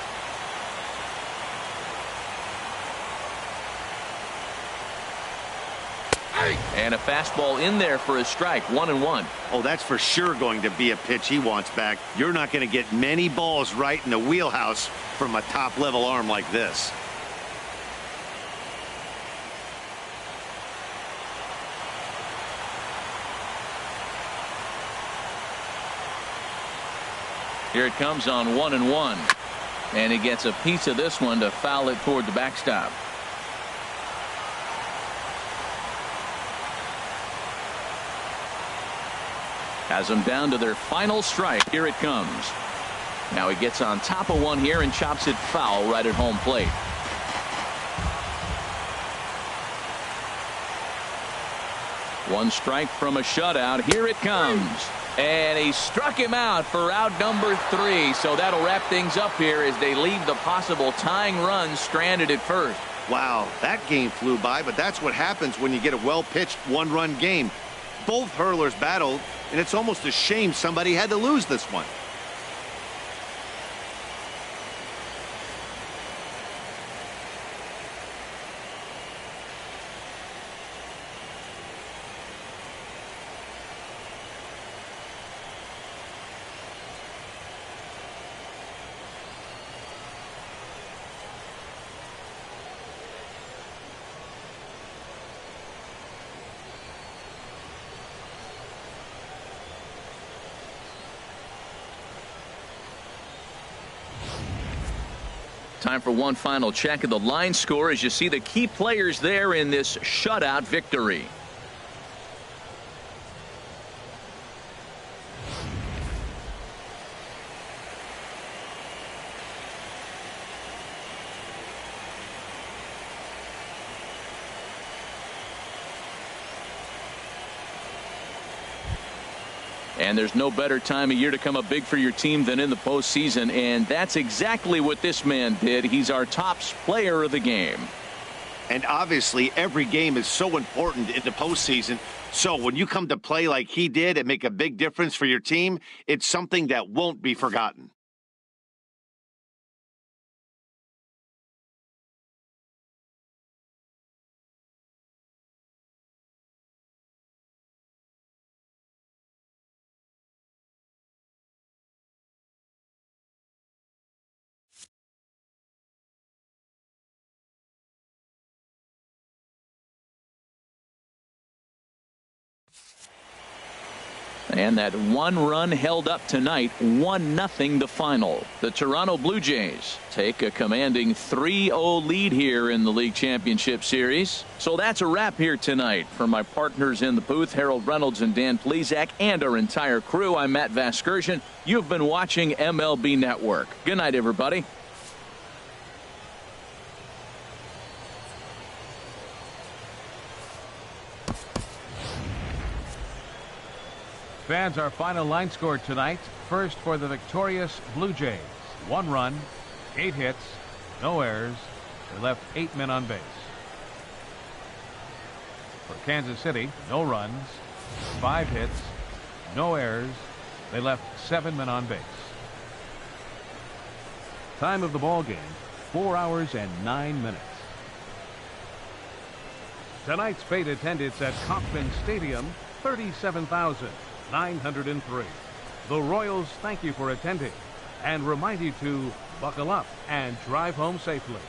And a fastball in there for a strike, 1-1. Oh, that's for sure going to be a pitch he wants back. You're not going to get many balls right in the wheelhouse from a top-level arm like this. Here it comes on 1-1. And he gets a piece of this one to foul it toward the backstop. Has them down to their final strike. Here it comes. Now he gets on top of one here and chops it foul right at home plate. One strike from a shutout. Here it comes. And he struck him out for out number 3. So that'll wrap things up here as they leave the possible tying run stranded at first. Wow, that game flew by, but that's what happens when you get a well-pitched one-run game. Both hurlers battled, and it's almost a shame somebody had to lose this one. Time for one final check of the line score as you see the key players there in this shutout victory. And there's no better time of year to come up big for your team than in the postseason, and that's exactly what this man did. He's our top player of the game. And obviously, every game is so important in the postseason. So when you come to play like he did and make a big difference for your team, it's something that won't be forgotten. And that one run held up tonight, 1-0 the final. The Toronto Blue Jays take a commanding 3-0 lead here in the League Championship Series. So that's a wrap here tonight. For my partners in the booth, Harold Reynolds and Dan Plezak, and our entire crew, I'm Matt Vasgersian. You've been watching MLB Network. Good night, everybody. Fans, our final line score tonight. First for the victorious Blue Jays. 1 run, 8 hits, no errors. They left 8 men on base. For Kansas City, no runs, 5 hits, no errors. They left 7 men on base. Time of the ball game, 4 hours and 9 minutes. Tonight's paid attendance at Kauffman Stadium, 37,903. The Royals thank you for attending and remind you to buckle up and drive home safely.